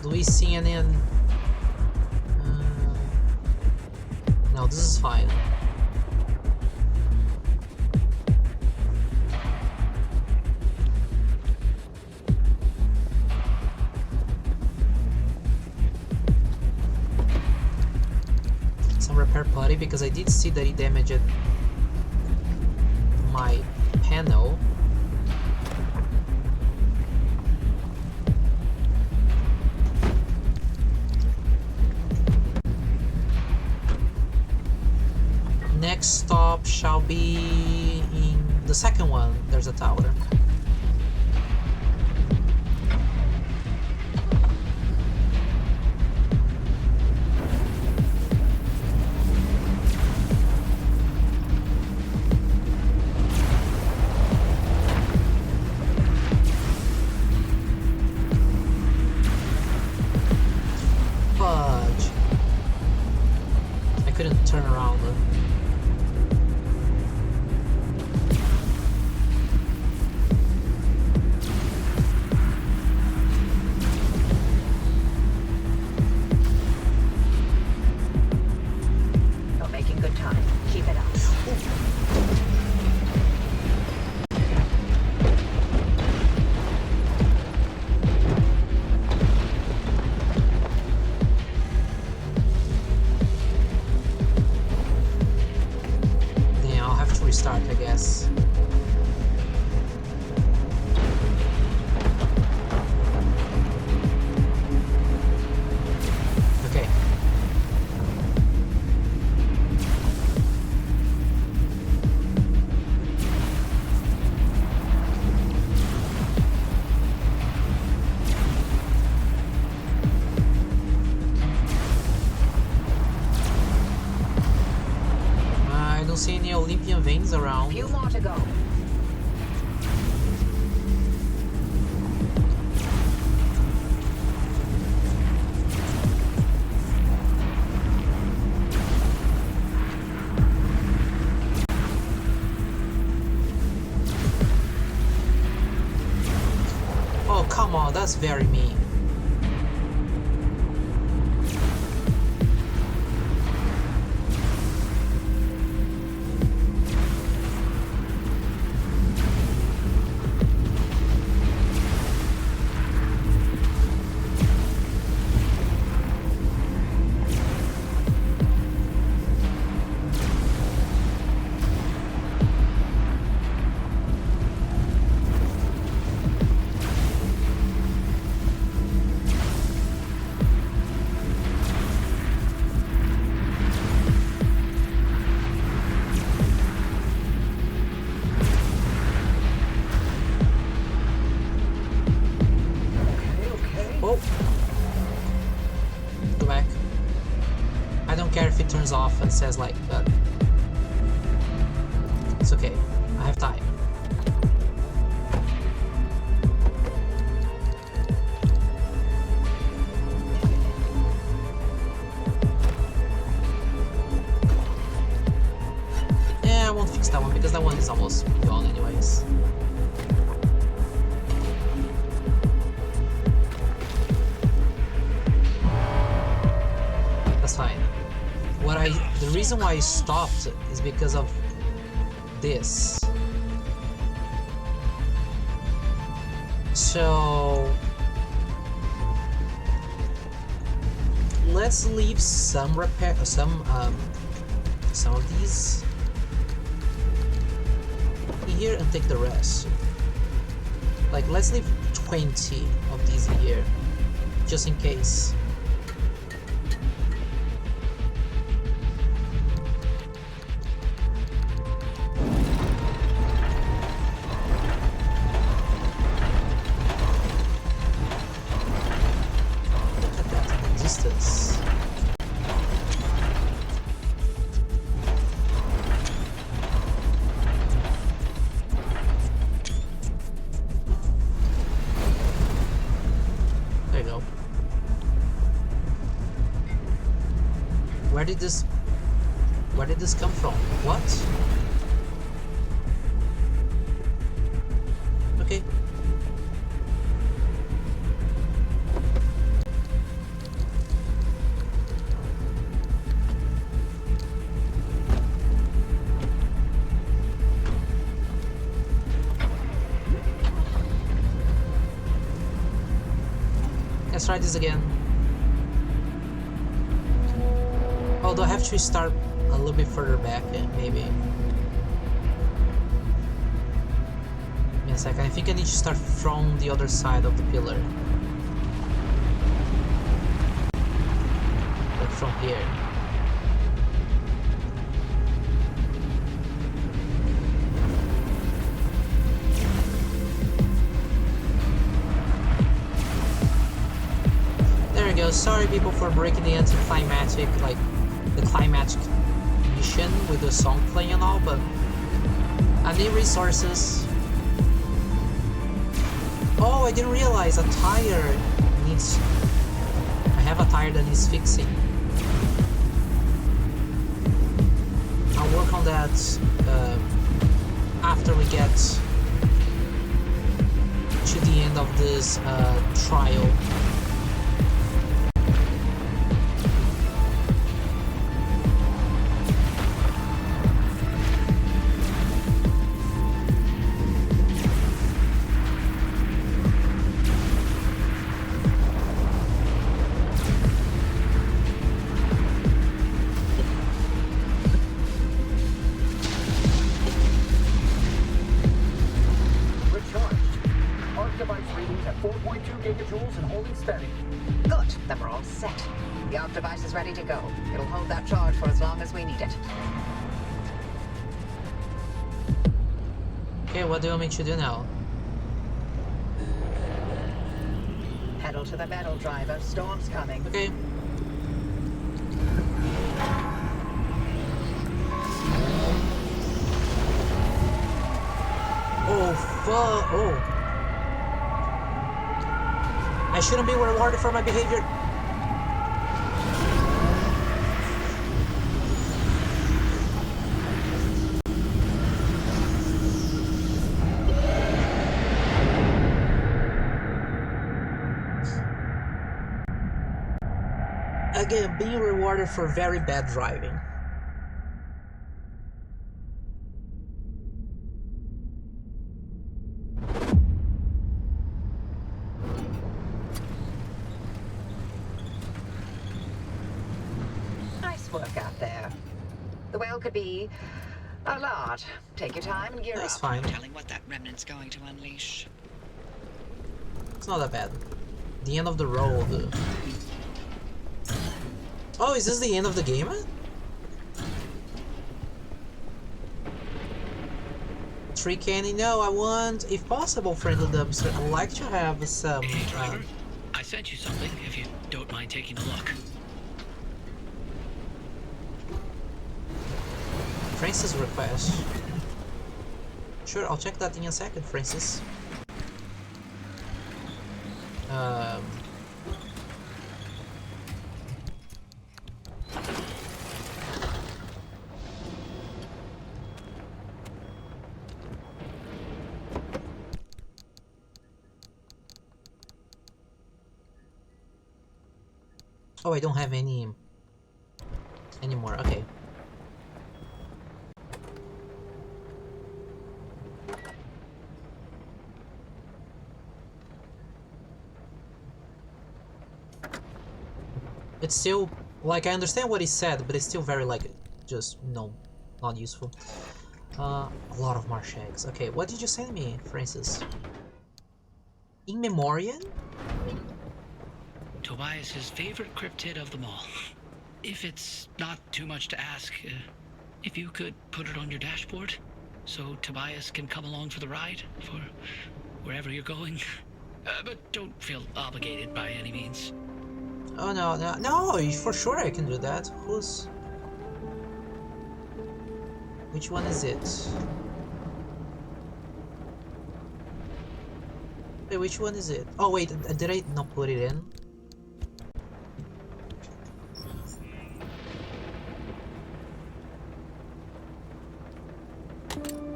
Do we see any? this is fine. Some repair putty, because I did see that he damaged my panel. Next stop shall be in the second one. There's a tower. Fudge. I couldn't turn around. You're making good time. Keep it up. Then I'll have to restart, I guess. Okay. I don't see any Olympian veins around. Few more to go. Oh, come on, that's very mean. Oh! Go back. I don't care if it turns off and says like that. It's okay. I have time. Yeah, I won't fix that one because that one is almost gone anyways. That's fine. The reason why I stopped is because of this. So let's leave some of these here and take the rest. Like, let's leave 20 of these here, just in case. Look at that in the distance. There you go. Where did this come from? What? Okay. Let's try this again. Oh, do I have to start a little bit further back? Maybe. Give me a second. I think I need to start from the other side of the pillar. Like from here. Sorry people for breaking the anticlimactic, like the climactic mission with the song playing and all, but I need resources. Oh, I didn't realize a tire needs... I have a tire that needs fixing. I'll work on that after we get to the end of this trial. What do you want me to do now? Pedal to the metal, driver. Storm's coming. Okay. Oh, fuck. Oh. I shouldn't be rewarded for my behavior. Again, being rewarded for very bad driving. Nice work out there. The whale could be a lot. Take your time and gear up. That's fine. No telling what that remnant's going to unleash. It's not that bad. The end of the road. Oh, is this the end of the game? Tree candy? No, I want, if possible, friendly dumpster. I'd like to have some. Hey, driver, I sent you something. If you don't mind taking a look. Francis' request. Sure, I'll check that in a second, Francis. Oh, I don't have any anymore. Okay. It's still like I understand what he said, but it's still very like just no, not useful. A lot of marsh eggs. Okay, what did you send me, Francis? In memoriam? Tobias's favorite cryptid of them all. If it's not too much to ask, if you could put it on your dashboard, so Tobias can come along for the ride, for wherever you're going. But don't feel obligated by any means. Oh no, for sure I can do that. Which one is it? Wait, which one is it? Oh wait, did I not put it in?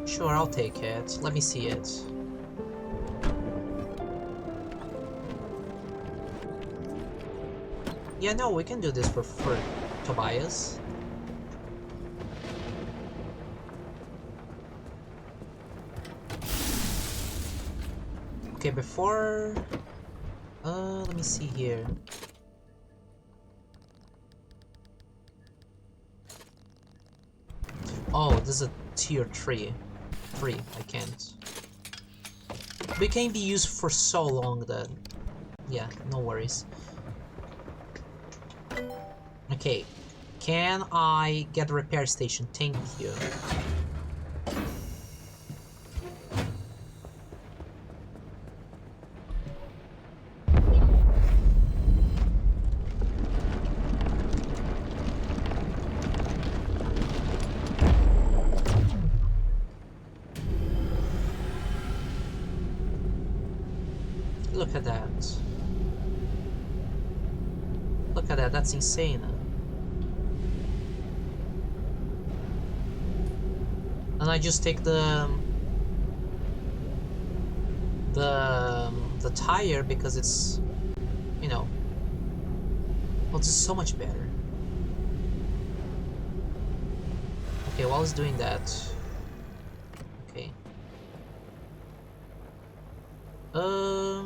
Sure, I'll take it. Let me see it. Yeah, no, we can do this for Tobias. Okay, before Let me see here. Oh, this is a tier 3. I can't. But it can be used for so long that... Yeah, no worries. Okay. Can I get a repair station? Thank you. Look at that. Look at that, that's insane. And I just take the tire because it's, you know, well, it's just so much better. Okay, while it's doing that, okay.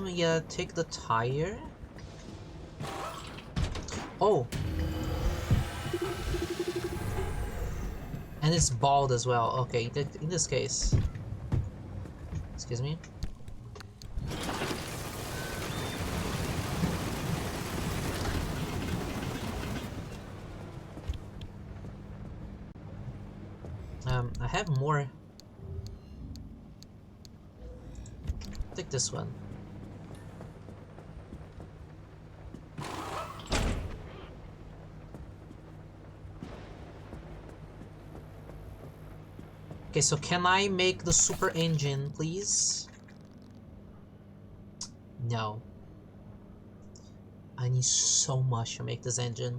Yeah, take the tire. Oh, and it's bald as well. Okay, in this case, excuse me. I have more. Take this one. Okay, so can I make the super engine, please? No. I need so much to make this engine.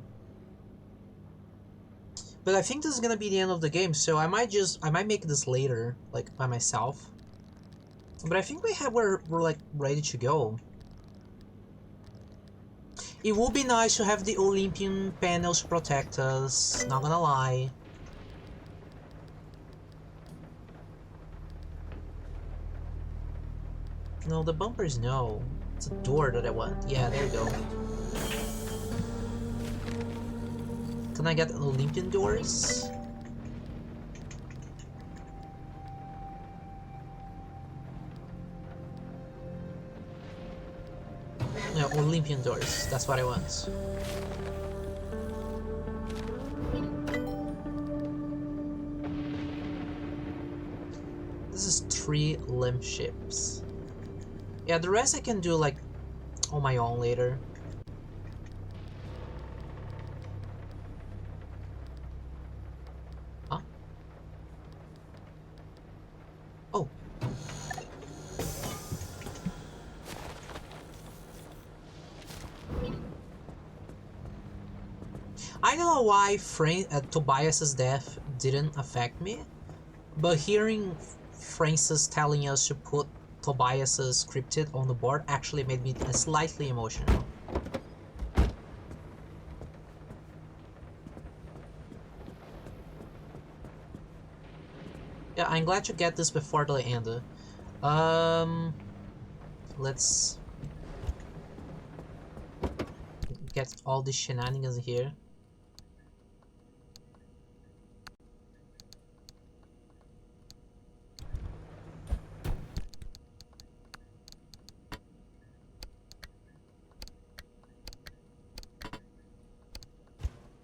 But I think this is gonna be the end of the game, so I might make this later, like, by myself. But I think we're like, ready to go. It would be nice to have the Olympian panels protect us, not gonna lie. No, the bumpers, no. It's a door that I want. Yeah, there you go. Can I get Olympian doors? No, Olympian doors. That's what I want. This is 3 limb ships. Yeah, the rest I can do, like, on my own later. Huh? Oh. I don't know why Tobias's death didn't affect me, but hearing Francis telling us to put Tobias's cryptid on the board actually made me slightly emotional. Yeah, I'm glad to get this before the end. Let's get all the shenanigans here.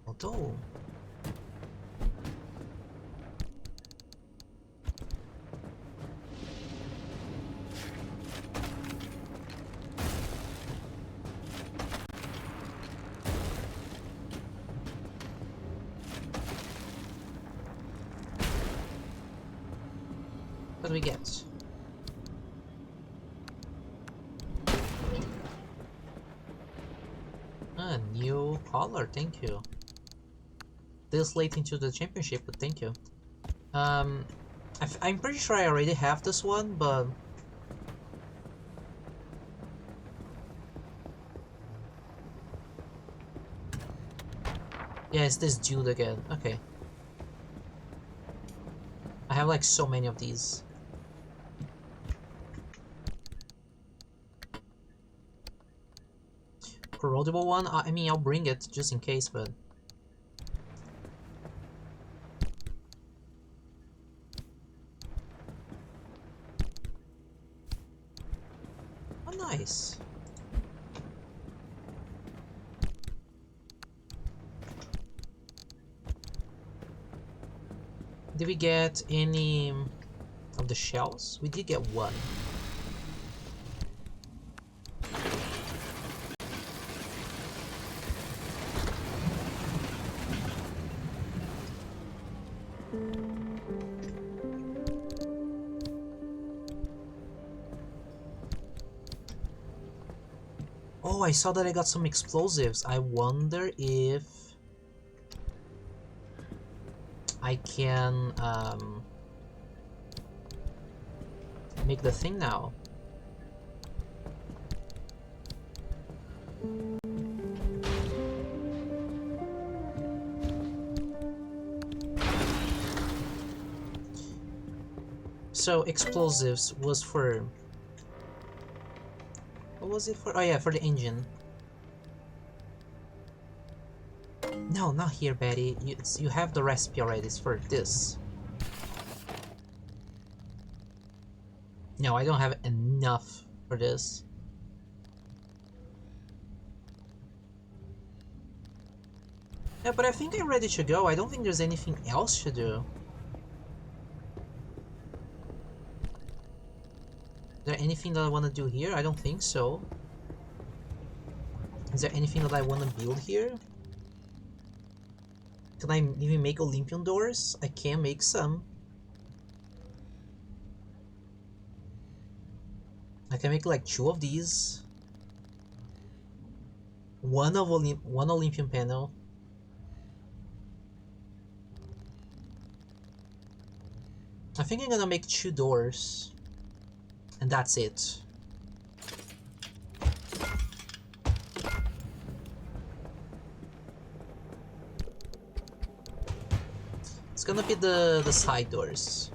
Although... What do we get? A new color, thank you. This late into the championship, but thank you. I'm pretty sure I already have this one, but... Yeah, it's this dude again. Okay. I have like so many of these. corrodable one? I mean, I'll bring it just in case, but... Oh, nice. Did we get any of the shells? We did get one. Oh, I saw that I got some explosives. I wonder if I can make the thing now. So explosives was for... What was it for? Oh yeah, for the engine. No, not here, Betty. You have the recipe already. It's for this. No, I don't have enough for this. Yeah, but I think I'm ready to go. I don't think there's anything else to do. Is there anything that I want to do here? I don't think so. Is there anything that I want to build here? Can I even make Olympian doors? I can make some. I can make like 2 of these. One Olympian panel. I think I'm gonna make 2 doors. And that's it. It's gonna be the side doors.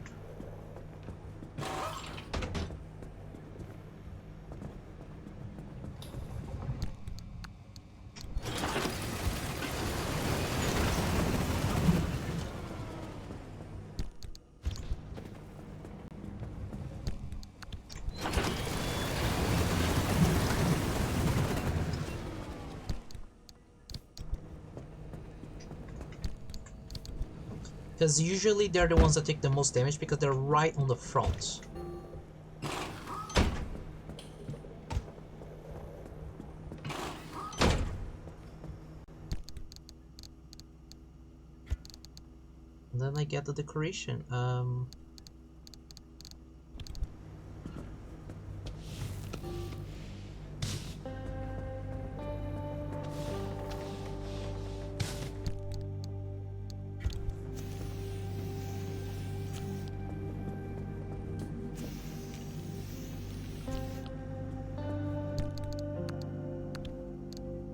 Because usually they're the ones that take the most damage because they're right on the front. And then I get the decoration.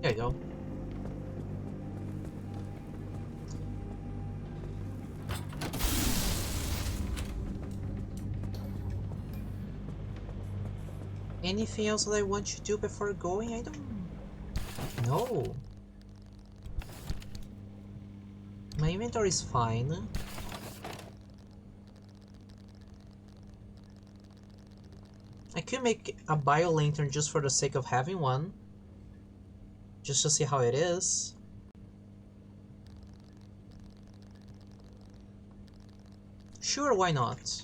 There you go. Anything else that I want to do before going? I don't know. My inventory is fine. I could make a bio lantern just for the sake of having one. Just to see how it is. Sure, why not?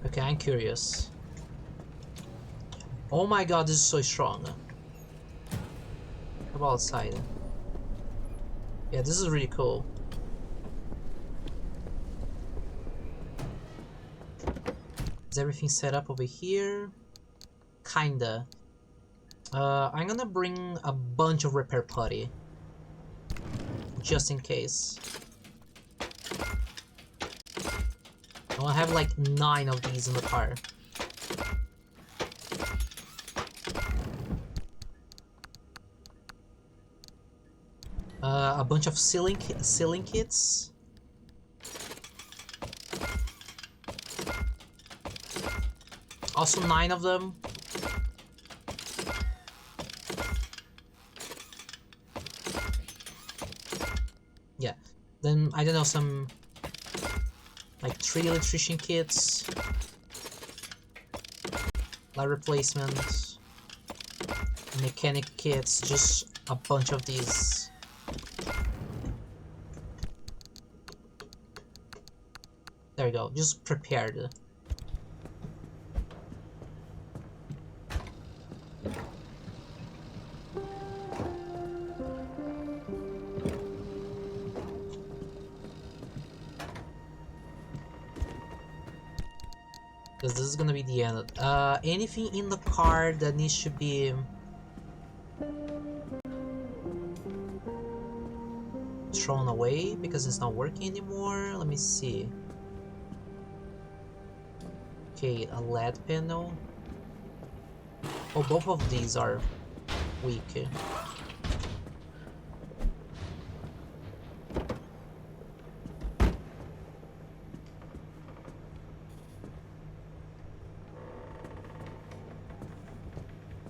Okay, I'm curious. Oh my god, this is so strong. How about outside? Yeah, this is really cool. Is everything set up over here? Kinda. I'm gonna bring a bunch of repair putty. Just in case. I'll have like 9 of these in the car. A bunch of sealing kits. Also 9 of them. Yeah. Then, I don't know, some... like 3 electrician kits. Light replacement. Mechanic kits. Just a bunch of these. There you go. Just prepared. Because this is gonna be the end. Anything in the car that needs to be thrown away because it's not working anymore. Let me see. Okay, a LED panel. Oh, both of these are weak.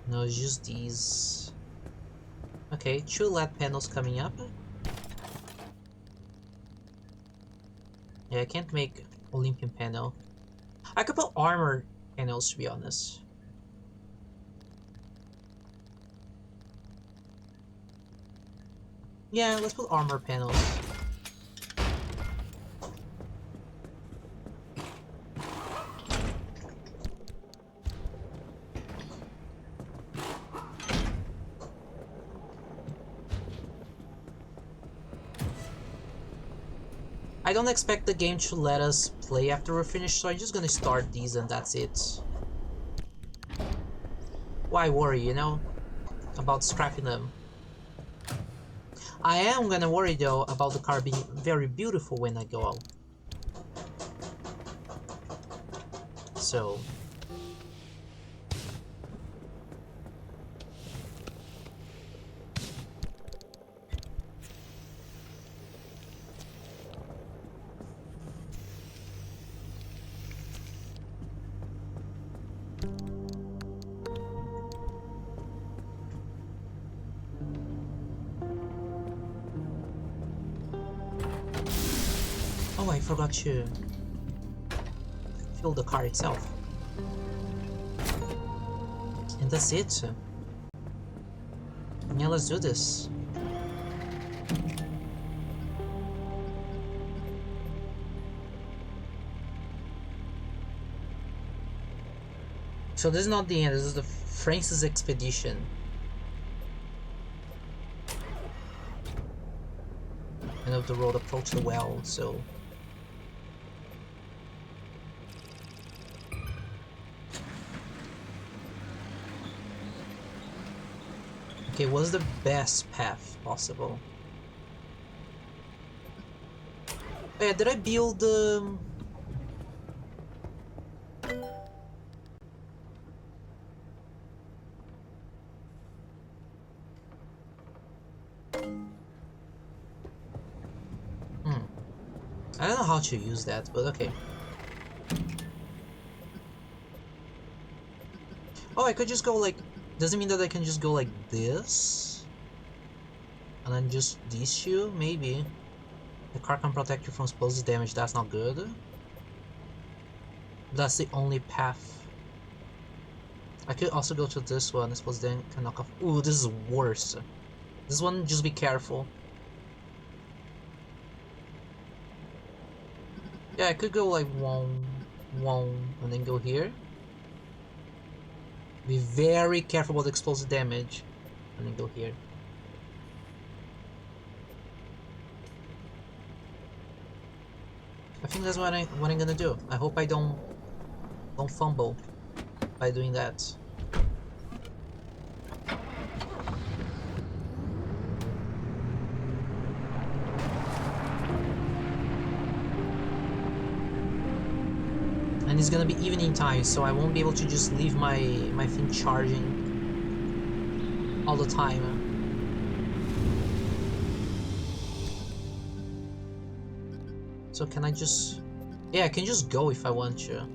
No, it's just these. Okay, 2 LED panels coming up. Yeah, I can't make Olympian panel. I could put armor panels, to be honest. Yeah, let's put armor panels. I don't expect the game to let us play after we're finished, so I'm just gonna start these and that's it. Why worry, you know, about scrapping them? I am gonna worry though about the car being very beautiful when I go out. So... oh, I forgot to fill the car itself. And that's it. Yeah, let's do this. So this is not the end, this is the Francis expedition. End of the road, approach the well, so... okay, what's the best path possible? Oh yeah, did I build I don't know how to use that, but okay. Oh, I could just go like... doesn't mean that I can just go like this? And then just these two? Maybe. The car can protect you from explosive damage, that's not good. That's the only path. I could also go to this one, explosive damage can knock off... ooh, this is worse. This one, just be careful. Yeah, I could go like one, and then go here. Be very careful about explosive damage, and then go here. I think that's what I'm gonna do. I hope I don't fumble by doing that. And it's gonna be evening time, so I won't be able to just leave my thing charging all the time. So can I just... Yeah, I can just go if I want to.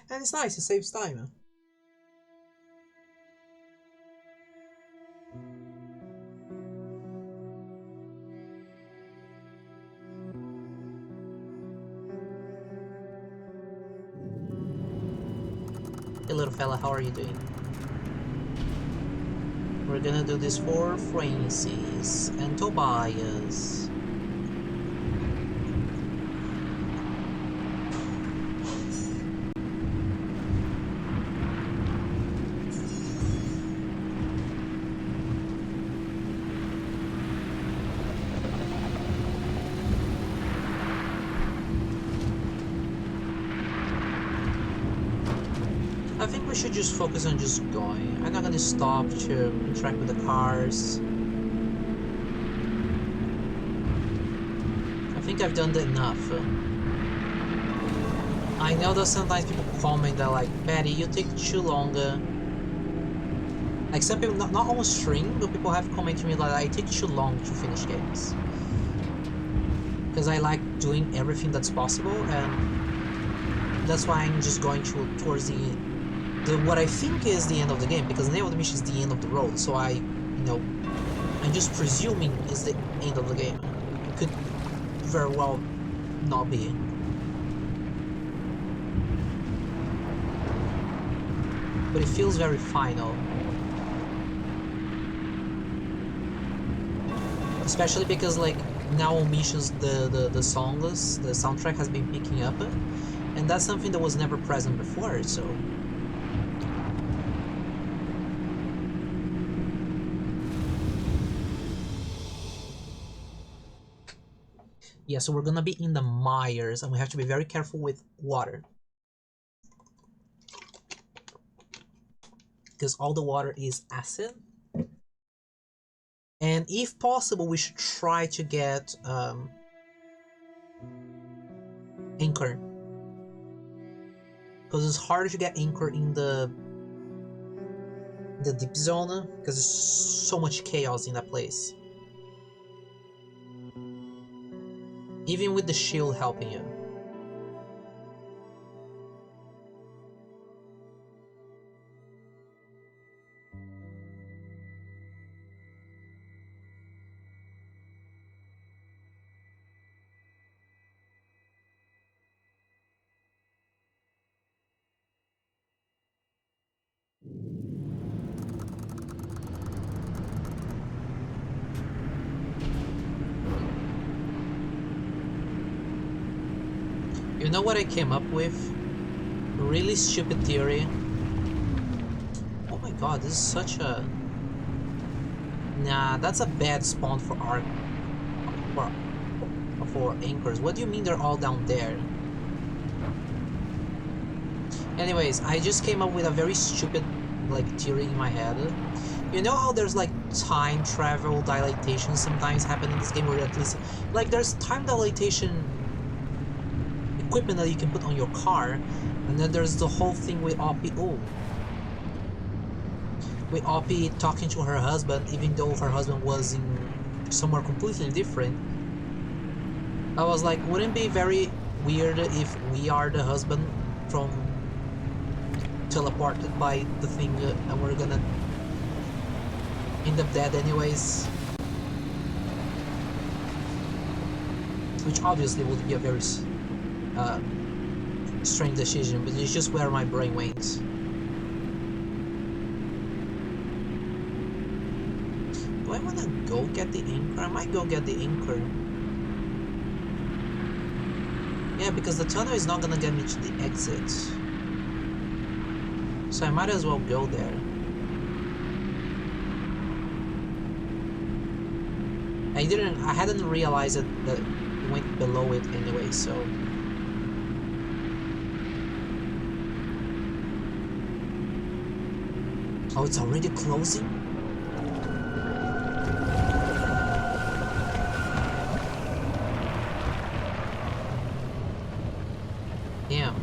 And it's nice, it saves time. Hey little fella, how are you doing? We're gonna do this for Francis and Tobias. I think we should just focus on just going. I'm not gonna stop to interact with the cars. I think I've done enough. I know that sometimes people comment that like, Batty, you take too long. Like some people, not on stream, but people have commented to me that I take too long to finish games. Because I like doing everything that's possible, and that's why I'm just going towards what I think is the end of the game, because the name of the mission is the end of the road, so I'm just presuming it's the end of the game. It could very well not be. But it feels very final. Especially because like now on missions the soundtrack has been picking up, and that's something that was never present before, so yeah, so we're gonna be in the mires, and we have to be very careful with water. Because all the water is acid. And if possible, we should try to get anchor. Because it's harder to get anchor in the deep zone, because there's so much chaos in that place. Even with the shield helping you. You know what I came up with? A really stupid theory. Oh my god, this is such a... Nah, that's a bad spawn for anchors. What do you mean they're all down there? Anyways, I just came up with a very stupid like theory in my head. You know how there's like time travel dilatation sometimes happen in this game, or at least like there's time dilatation equipment that you can put on your car, and then there's the whole thing with Oppie. Oh, with Oppie talking to her husband, even though her husband was in somewhere completely different. I was like, wouldn't it be very weird if we are the husband from teleported by the thing, and we're gonna end up dead anyways? Which obviously would be a very strange decision, but it's just where my brain went. Do I wanna go get the anchor? I might go get the anchor. Yeah, because the tunnel is not gonna get me to the exit. So I might as well go there. I hadn't realized that went below it anyway, so... Oh, it's already closing? Damn.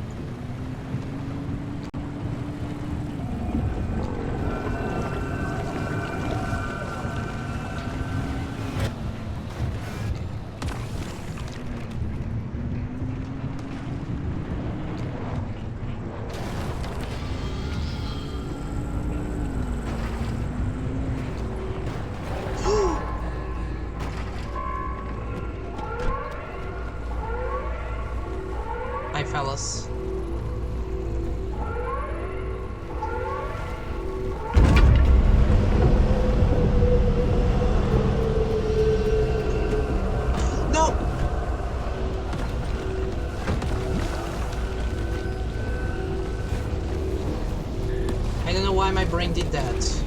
Hi, fellas. No! I don't know why my brain did that.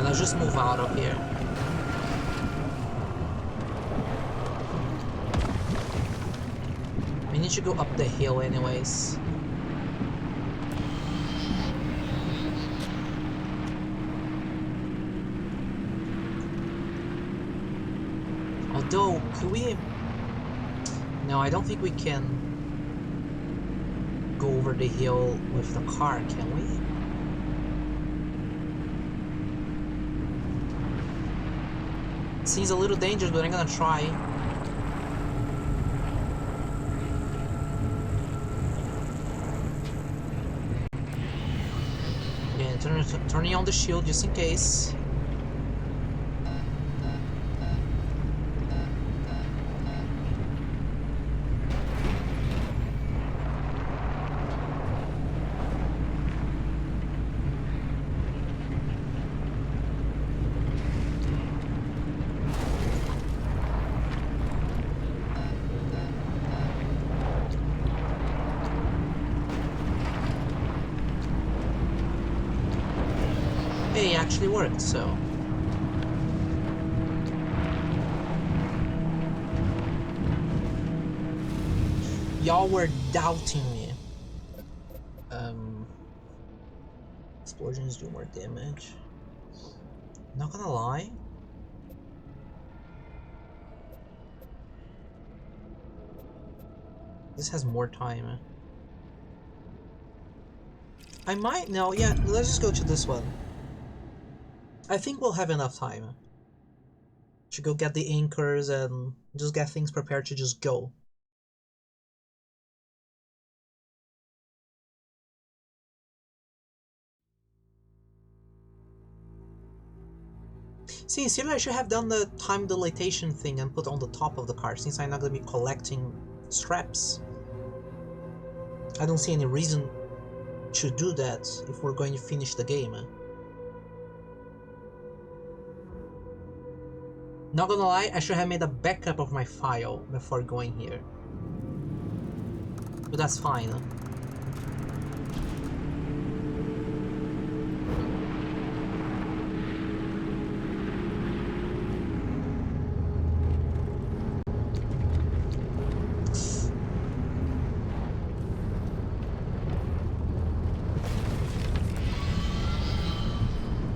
Let's just move out of here. We need to go up the hill anyways. Although, could we... No, I don't think we can go over the hill with the car, can we? Seems a little dangerous, but I'm gonna try. Yeah, turning on the shield just in case. Hey, it actually worked, so... Y'all were doubting me. Explosions do more damage. Not gonna lie. This has more time. I might... No, yeah, let's just go to this one. I think we'll have enough time to go get the anchors and just get things prepared to just go. See, I should have done the time dilatation thing and put on the top of the car, since I'm not going to be collecting scraps. I don't see any reason to do that if we're going to finish the game. Not gonna lie, I should have made a backup of my file before going here. But that's fine.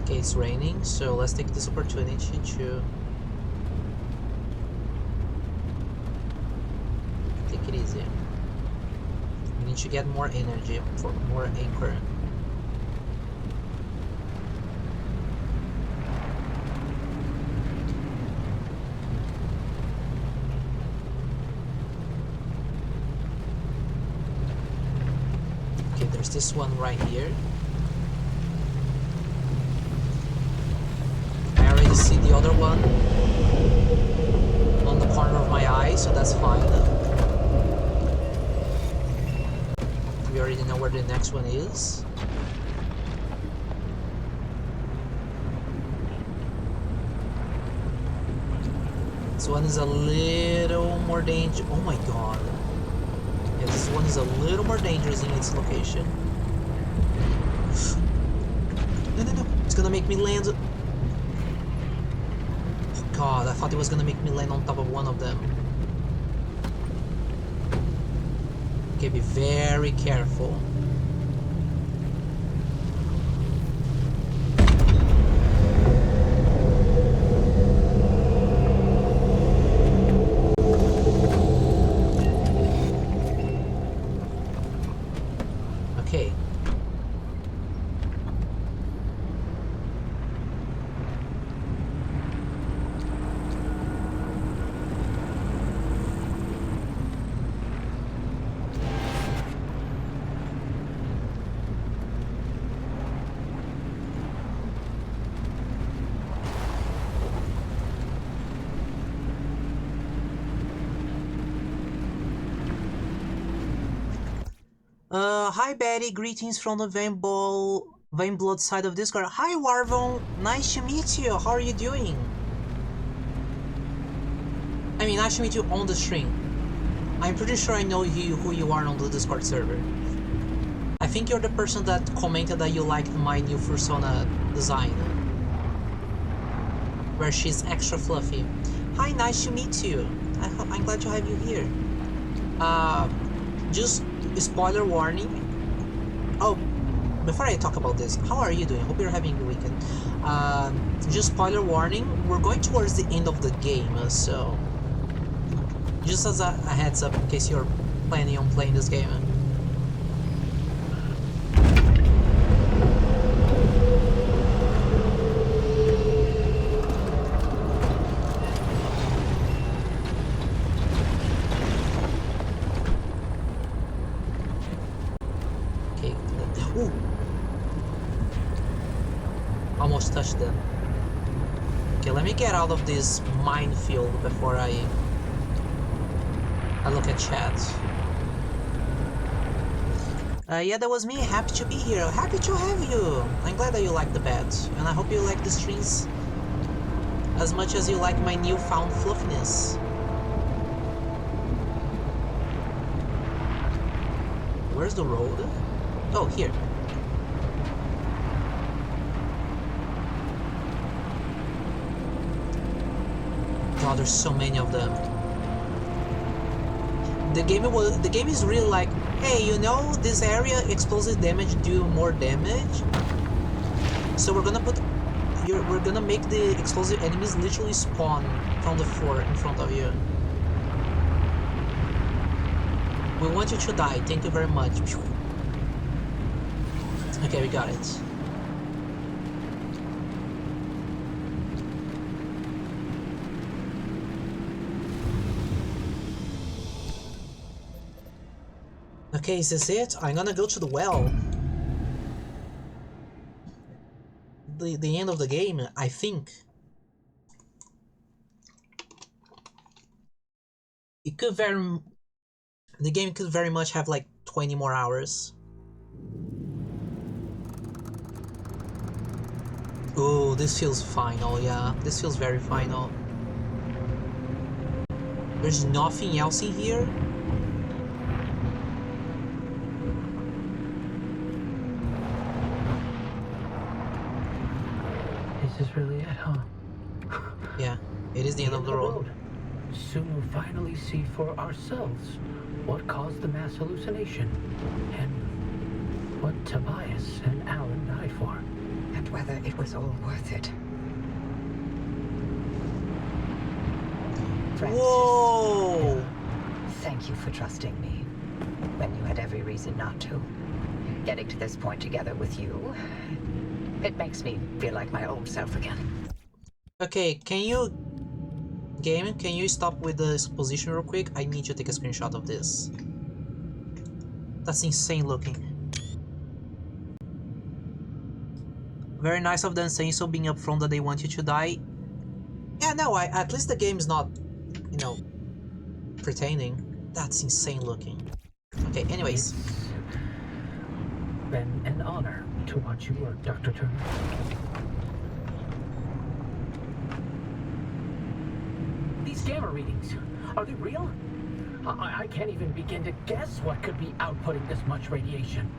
Okay, it's raining, so let's take this opportunity to take it easy. We need to get more energy for more anchor. Okay, there's this one right here. I already see the other one on the corner of my eye, so that's fine. We already know where the next one is. This one is a little more dangerous. Oh my god. Yeah, this one is a little more dangerous in its location. No, no, no. It's gonna make me land. Oh god, I thought it was gonna make me land on top of one of them. Okay, be very careful. Okay. Hi Betty, greetings from the Vein Blood side of Discord. Hi Warvon, nice to meet you. How are you doing? I mean, nice to meet you on the stream. I'm pretty sure I know who you are on the Discord server. I think you're the person that commented that you liked my new Fursona design, where she's extra fluffy. Hi, nice to meet you. I'm glad to have you here. Just spoiler warning. Oh, before I talk about this, how are you doing? Hope you're having a good weekend. Just spoiler warning, we're going towards the end of the game, so just as a heads up in case you're planning on playing this game. Ooh. Almost touched them. Okay, let me get out of this minefield before I look at chat. Yeah, that was me. Happy to be here. Happy to have you. I'm glad that you like the bed, and I hope you like the streams as much as you like my newfound fluffiness. Where's the road? Oh, here. God, there's so many of them. The game is really like, hey, you know, this area explosive damage do more damage, so we're gonna make the explosive enemies literally spawn from the floor in front of you. We want you to die. Thank you very much. Okay, we got it. Okay, is this it? I'm gonna go to the well. The end of the game, I think. The game could very much have like 20 more hours. Oh, this feels final, yeah. This feels very final. There's nothing else in here? Is this really it, huh? Yeah, it is the end of the road. Soon we'll finally see for ourselves what caused the mass hallucination and what Tobias and Alan died for. And whether it was all worth it. Francis, Whoa! thank you for trusting me when you had every reason not to. Getting to this point together with you, it makes me feel like my old self again. Okay, can you stop with the exposition real quick? I need to take a screenshot of this. That's insane looking. Very nice of them saying so, being upfront that they want you to die. Yeah, no, at least the game is not, you know, pretending. That's insane looking. Okay, anyways. It's been an honor to watch you work, Dr. Turner. These gamma readings. Are they real? I can't even begin to guess what could be outputting this much radiation.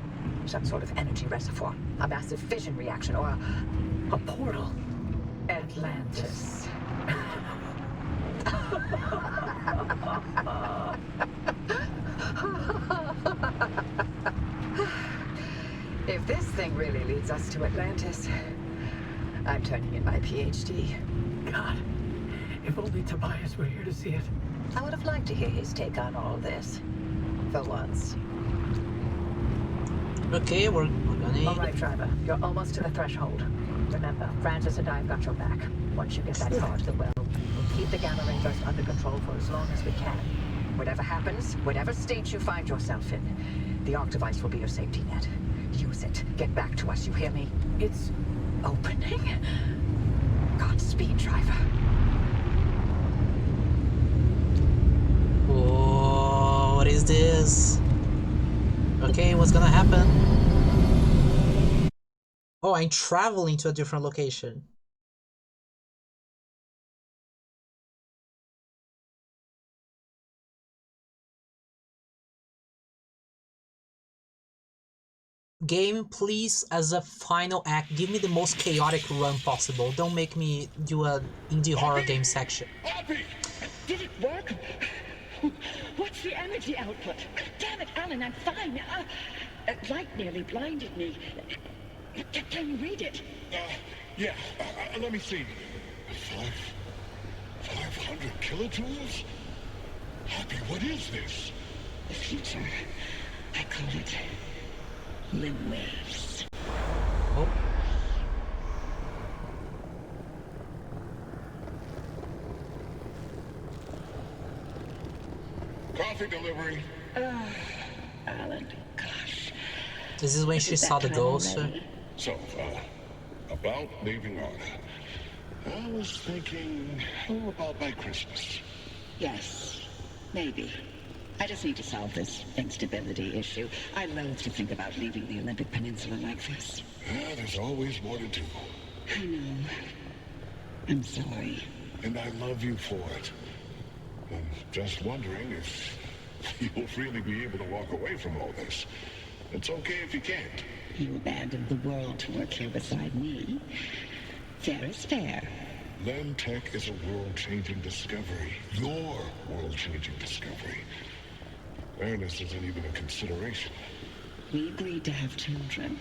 Some sort of energy reservoir, a massive fission reaction, or A portal. Atlantis. If this thing really leads us to Atlantis, I'm turning in my PhD. God, if only Tobias were here to see it. I would have liked to hear his take on all this. For once. Okay, we're gonna... All right, driver. You're almost to the threshold. Remember, Francis and I have got your back. Once you get that far to the well, we'll keep the gamma ray burst under control for as long as we can. Whatever happens, whatever state you find yourself in, the arc device will be your safety net. Use it. Get back to us, you hear me? It's Opening. Godspeed, driver. Oh, what is this? Okay, what's gonna happen? Oh, I'm traveling to a different location. Game, please, as a final act, give me the most chaotic run possible. Don't make me do a indie horror game section. Did it work? What's the energy output? Damn it, Alan, I'm fine. Light nearly blinded me. Can you read it? Yeah. Let me see. 500 kilojoules? Happy, what is this? The future. I call it limb waves. Oh. Coffee delivery. Alan, gosh. This is when she Is that saw the time ghost. already? So, about leaving Arda. I was thinking, about by Christmas. Yes, maybe. I just need to solve this instability issue. I loathe to think about leaving the Olympic Peninsula like this. Yeah, there's always more to do. I know. I'm sorry. And I love you for it. I'm just wondering if you'll really be able to walk away from all this. It's okay if you can't. You abandoned the world to work here beside me. Fair is fair. Len Tech is a world-changing discovery. Your world-changing discovery. Fairness isn't even a consideration. We agreed to have children,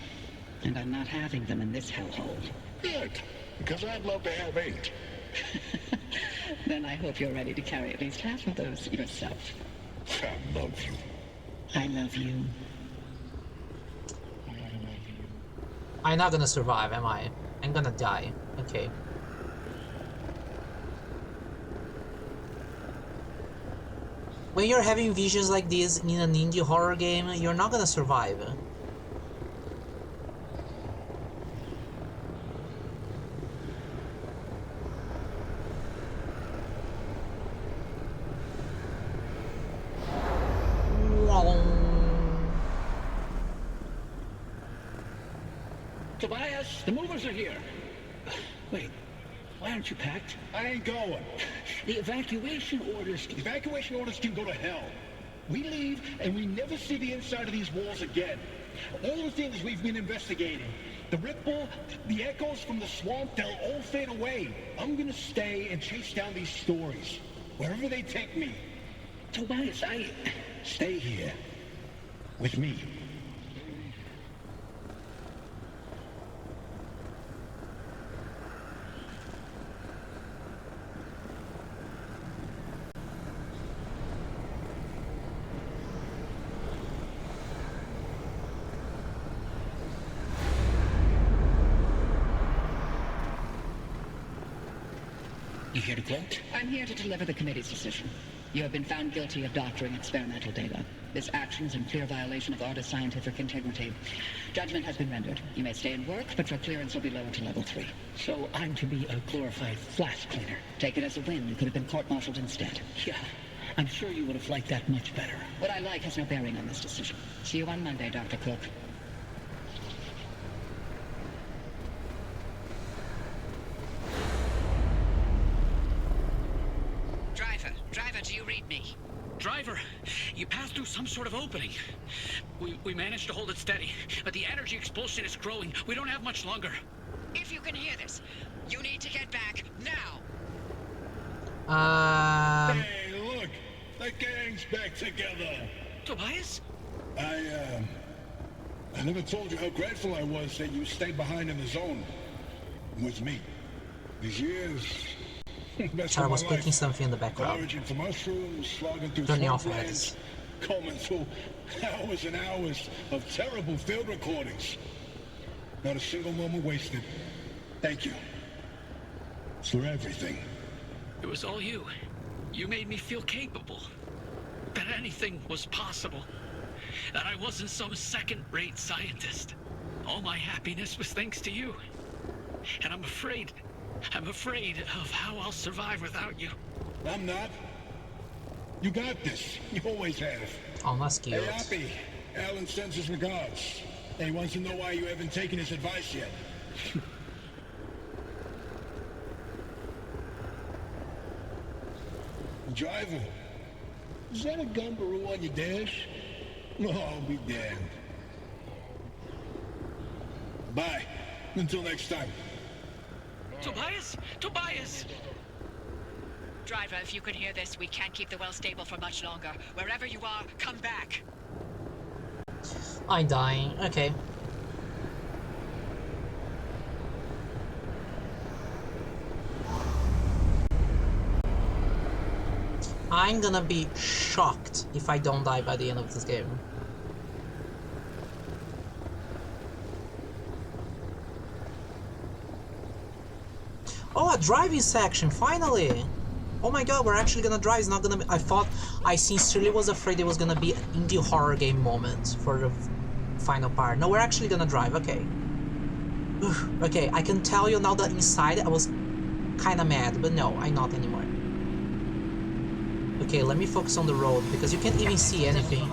and I'm not having them in this hellhole. Good, because I'd love to have 8. Then I hope you're ready to carry at least half of those yourself. I love you. I love you. I'm not gonna survive, am I? I'm gonna die. Okay. When you're having visions like this in an indie horror game, you're not gonna survive. Tobias, the movers are here. Wait, why aren't you packed? I ain't going. The evacuation orders. Evacuation orders can go to hell. We leave and we never see the inside of these walls again. All the things we've been investigating, the ripple, the echoes from the swamp, they'll all fade away. I'm gonna stay and chase down these stories, wherever they take me. Tobias, Stay here. With me. You here to quote? I'm here to deliver the committee's decision. You have been found guilty of doctoring experimental data. This action is in clear violation of Arda's scientific integrity. Judgment has been rendered. You may stay and work, but your clearance will be lowered to level 3. So I'm to be a glorified flash cleaner. Take it as a win. You could have been court-martialed instead. Yeah, I'm sure you would have liked that much better. What I like has no bearing on this decision. See you on Monday, Dr. Cook. Driver, Do you read me? Driver, you passed through some sort of opening. We managed to hold it steady, but the energy expulsion is growing. We don't have much longer. If you can hear this, you need to get back now. Hey, look! The gang's back together! Tobias? I never told you how grateful I was that you stayed behind in the zone. With me. These years... Sorry, I was clicking something in the background. Foraging for mushrooms, slogging through Turning off swamplands, ads. combing through hours and hours of terrible field recordings. Not a single moment wasted. Thank you. For everything. It was all you. You made me feel capable. That anything was possible. That I wasn't some second-rate scientist. All my happiness was thanks to you. And I'm afraid of how I'll survive without you. I'm not. You got this. You always have. Oh, that's cute. Hey, Appy. Alan sends his regards. And he wants to know why you haven't taken his advice yet. Driver, is that a gumbaroo on your dash? No, I'll be damned. Bye. Until next time. Tobias? Tobias! Driver, if you can hear this, we can't keep the well stable for much longer. Wherever you are, come back. I'm dying. Okay. I'm gonna be shocked if I don't die by the end of this game. Oh, a driving section, finally! Oh my god, we're actually gonna drive. It's not gonna be... I sincerely was afraid it was gonna be an indie horror game moment for the final part. No, we're actually gonna drive, okay. Okay, I can tell you now that inside I was kinda mad, but no, I'm not anymore. Okay, let me focus on the road, because you can't even see anything.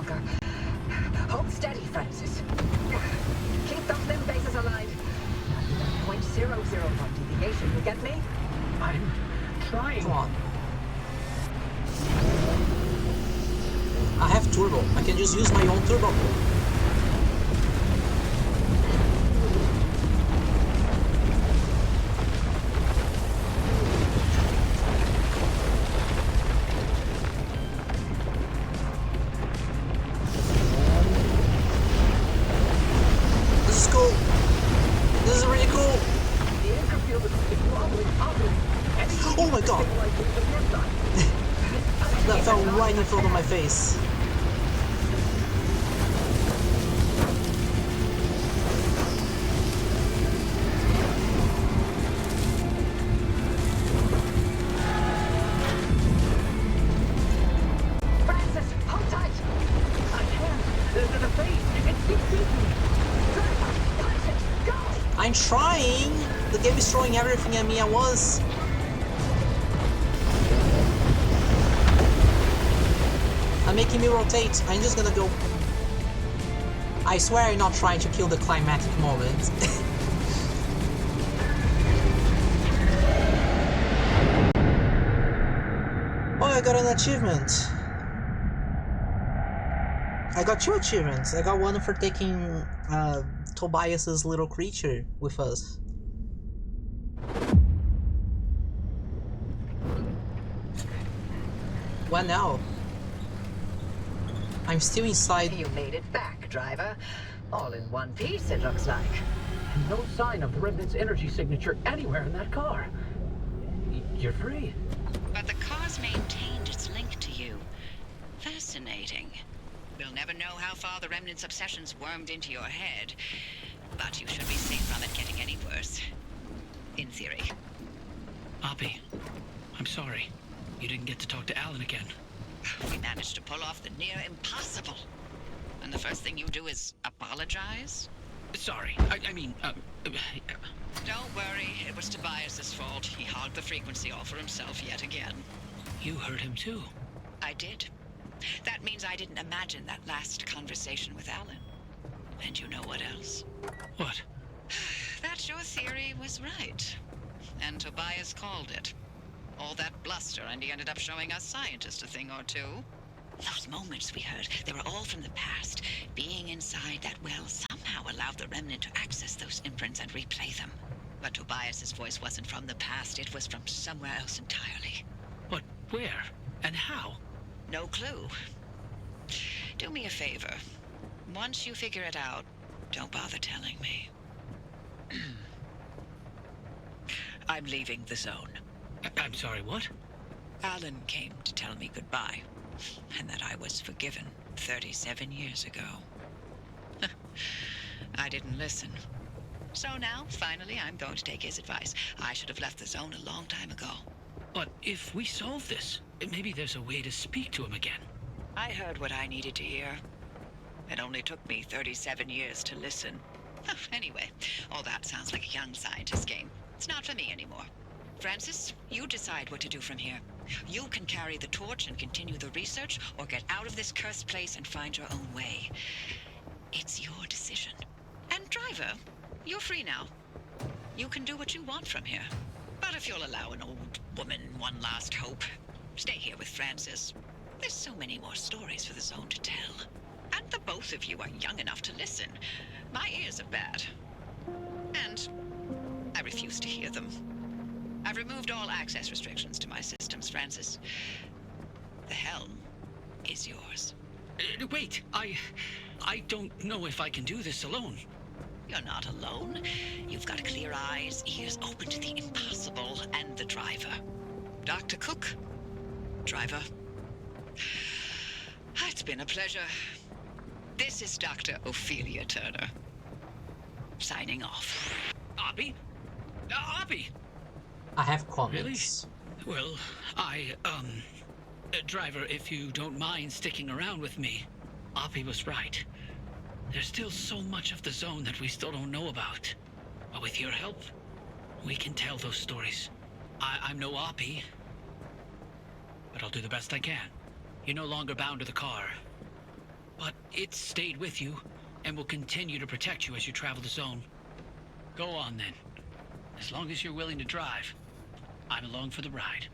Hold steady, Francis. Keep those limb bases aligned. 0.001 deviation, you get me? I'm trying. Come on. I have turbo. I can just use my own turbo. This is cool. This is really cool. The anchor field is wobbling. Oh my god. That fell right in front of my face. Francis, hold tight! I can't. The face. It keeps beating me. Punch it! Go! I'm trying. The game is throwing everything at me at once. I'm making me rotate. I'm just gonna go. I swear I'm not trying to kill the climactic moment. Oh, I got an achievement. I got 2 achievements. I got one for taking Tobias's little creature with us. What now? I'm still inside. You made it back, driver. All in one piece, it looks like. And no sign of the Remnant's energy signature anywhere in that car. You're free. But the car's maintained its link to you. Fascinating. We'll never know how far the Remnant's obsessions wormed into your head, but you should be safe from it getting any worse. In theory. Oppie, I'm sorry. You didn't get to talk to Alan again. We managed to pull off the near impossible. And the first thing you do is apologize? Sorry. I mean, Don't worry, it was Tobias's fault. He hogged the frequency all for himself yet again. you heard him too. I did. That means I didn't imagine that last conversation with Alan. And you know what else? What? That your theory was right. And Tobias called it. All that bluster, and he ended up showing us scientists a thing or two. Those moments we heard, they were all from the past. Being inside that well somehow allowed the remnant to access those imprints and replay them. But Tobias's voice wasn't from the past, it was from somewhere else entirely. But where? And how? No clue. Do me a favor. Once you figure it out, don't bother telling me. I'm leaving the zone. I'm sorry, what? Alan came to tell me goodbye, and that I was forgiven 37 years ago. I didn't listen. So now, finally, I'm going to take his advice. I should have left the zone a long time ago. But if we solve this, maybe there's a way to speak to him again. I heard what I needed to hear. It only took me 37 years to listen. Anyway, all that sounds like a young scientist game. It's not for me anymore. Francis, you decide what to do from here. You can carry the torch and continue the research, or get out of this cursed place and find your own way. It's your decision. And driver, you're free now. You can do what you want from here. But if you'll allow an old woman one last hope, stay here with Francis. There's so many more stories for the zone to tell. And the both of you are young enough to listen. My ears are bad. And I refuse to hear them. I've removed all access restrictions to my systems, Francis. The helm is yours. Wait, I don't know if I can do this alone. You're not alone. You've got clear eyes, ears open to the impossible, and the driver. Dr. Cook, driver. It's been a pleasure. This is Dr. Ophelia Turner. Signing off. Oppie? Oppie! I have comments. Really? Well, driver, if you don't mind sticking around with me, Oppie was right. There's still so much of the zone that we still don't know about. But with your help, we can tell those stories. I'm no Oppie, but I'll do the best I can. You're no longer bound to the car, but it's stayed with you and will continue to protect you as you travel the zone. Go on then. As long as you're willing to drive, I'm along for the ride.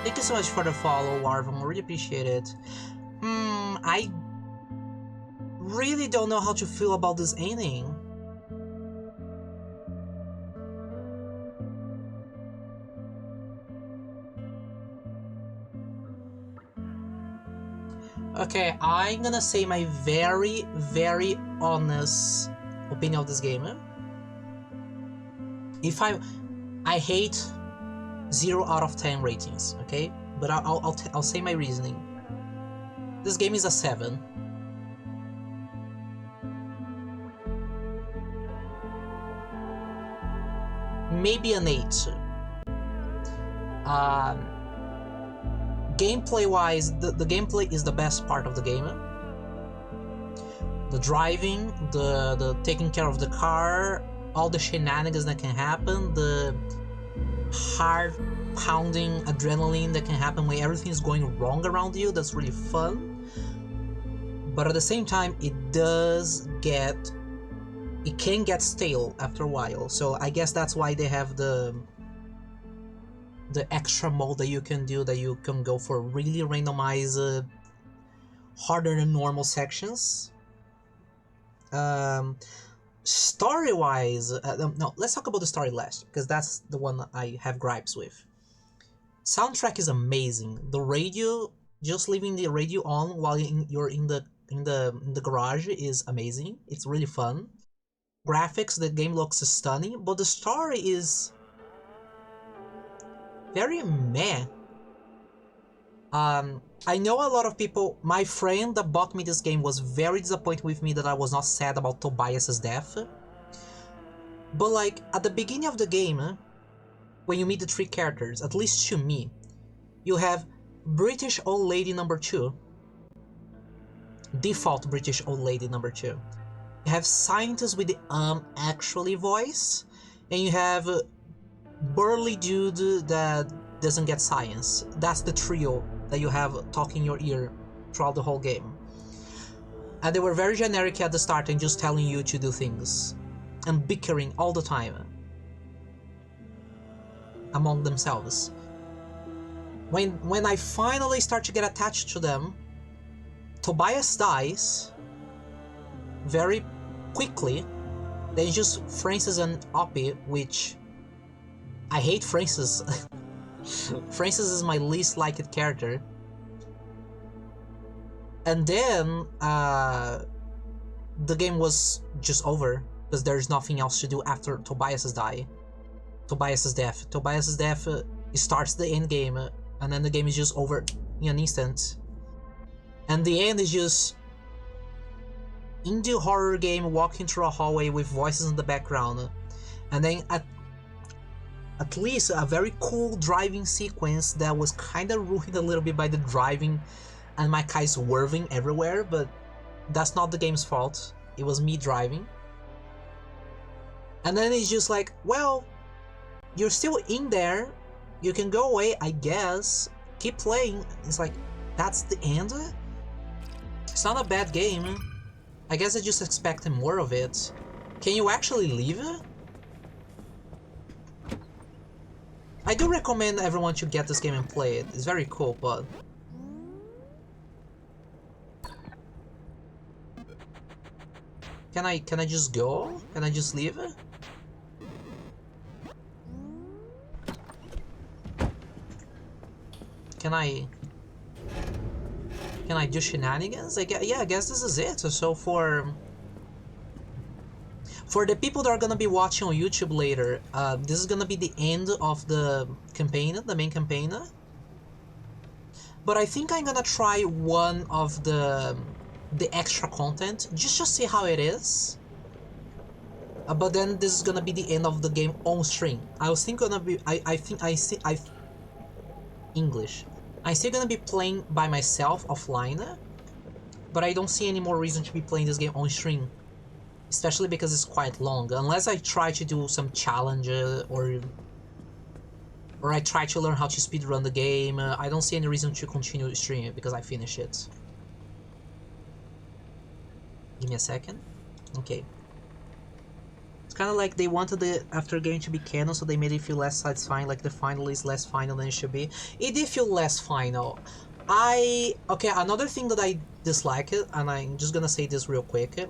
Thank you so much for the follow, Warvin. Really appreciate it. I really don't know how to feel about this ending. Okay, I'm gonna say my very, very honest opinion of this game. If I hate 0 out of 10 ratings, okay? But I'll say my reasoning. This game is a 7. Maybe an 8. Gameplay-wise, the gameplay is the best part of the game. The driving, the taking care of the car, all the shenanigans that can happen, the heart-pounding adrenaline that can happen when everything is going wrong around you, that's really fun. But at the same time, it can get stale after a while. So I guess that's why they have the extra mode that you can do, that you can go for really randomized, harder than normal sections. Story-wise, no, let's talk about the story last, because that's the one I have gripes with. Soundtrack is amazing. The radio, just leaving the radio on while you're in the garage is amazing. It's really fun. Graphics, the game looks stunning, but the story is very meh. I know a lot of people. My friend that bought me this game was very disappointed with me that I was not sad about Tobias's death. But like at the beginning of the game, when you meet the 3 characters, at least to me, you have British old lady number 2, default British old lady number 2. You have scientists with the actually voice, and you have burly dude that doesn't get science. That's the trio that you have talking in your ear throughout the whole game. And they were very generic at the start and just telling you to do things. And bickering all the time. Among themselves. When I finally start to get attached to them, Tobias dies very quickly. Then it's just Francis and Oppie, which I hate Francis. Francis is my least liked character. And then the game was just over because there's nothing else to do after Tobias's death. Tobias's death starts the end game, and then the game is just over in an instant. And the end is just indie horror game walking through a hallway with voices in the background, and then at least a very cool driving sequence that was kind of ruined a little bit by the driving and my car swerving everywhere, but that's not the game's fault. It was me driving. And then it's just like, well, you're still in there. You can go away, I guess. Keep playing. It's like, that's the end? It's not a bad game. I guess I just expected more of it. Can you actually leave? I do recommend everyone to get this game and play it. It's very cool, but... Can I just go? Can I just leave? Can I do shenanigans? Yeah, I guess this is it. So for the people that are gonna be watching on YouTube later, this is gonna be the end of the campaign, the main campaign. But I think I'm gonna try one of the extra content just to see how it is. But then this is gonna be the end of the game on stream. I was thinking gonna be English. I'm still gonna be playing by myself offline, but I don't see any more reason to be playing this game on stream, especially because it's quite long. Unless I try to do some challenge or I try to learn how to speedrun the game, I don't see any reason to continue streaming because I finished it. Give me a second. Okay. It's kind of like they wanted the after game to be canon, so they made it feel less satisfying, like the final is less final than it should be. It did feel less final. Okay, another thing that I dislike it, and I'm just gonna say this real quick.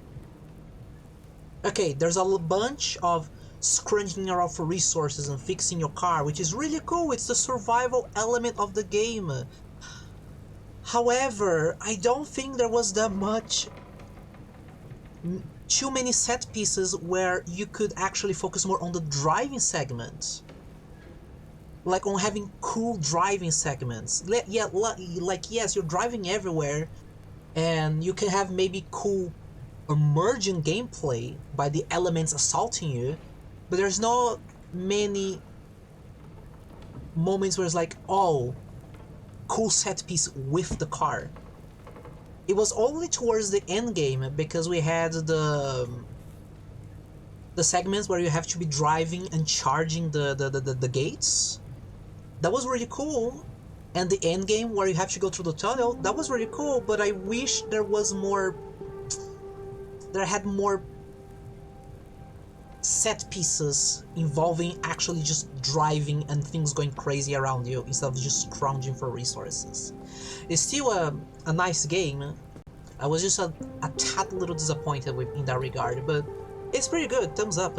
Okay, there's a bunch of scrunching around for resources and fixing your car, which is really cool. It's the survival element of the game. However, I don't think there was that much... too many set pieces where you could actually focus more on the driving segment. Like on having cool driving segments. Yeah, like yes, you're driving everywhere and you can have maybe cool emerging gameplay by the elements assaulting you, but there's not many moments where it's like, oh, cool set piece with the car. It was only towards the end game because we had the segments where you have to be driving and charging the gates. That was really cool. And the end game where you have to go through the tunnel, that was really cool, but I wish there was more... there had more set pieces involving actually just driving and things going crazy around you instead of just scrounging for resources. It's still a nice game. I was just a tad little disappointed in that regard, but it's pretty good. Thumbs up.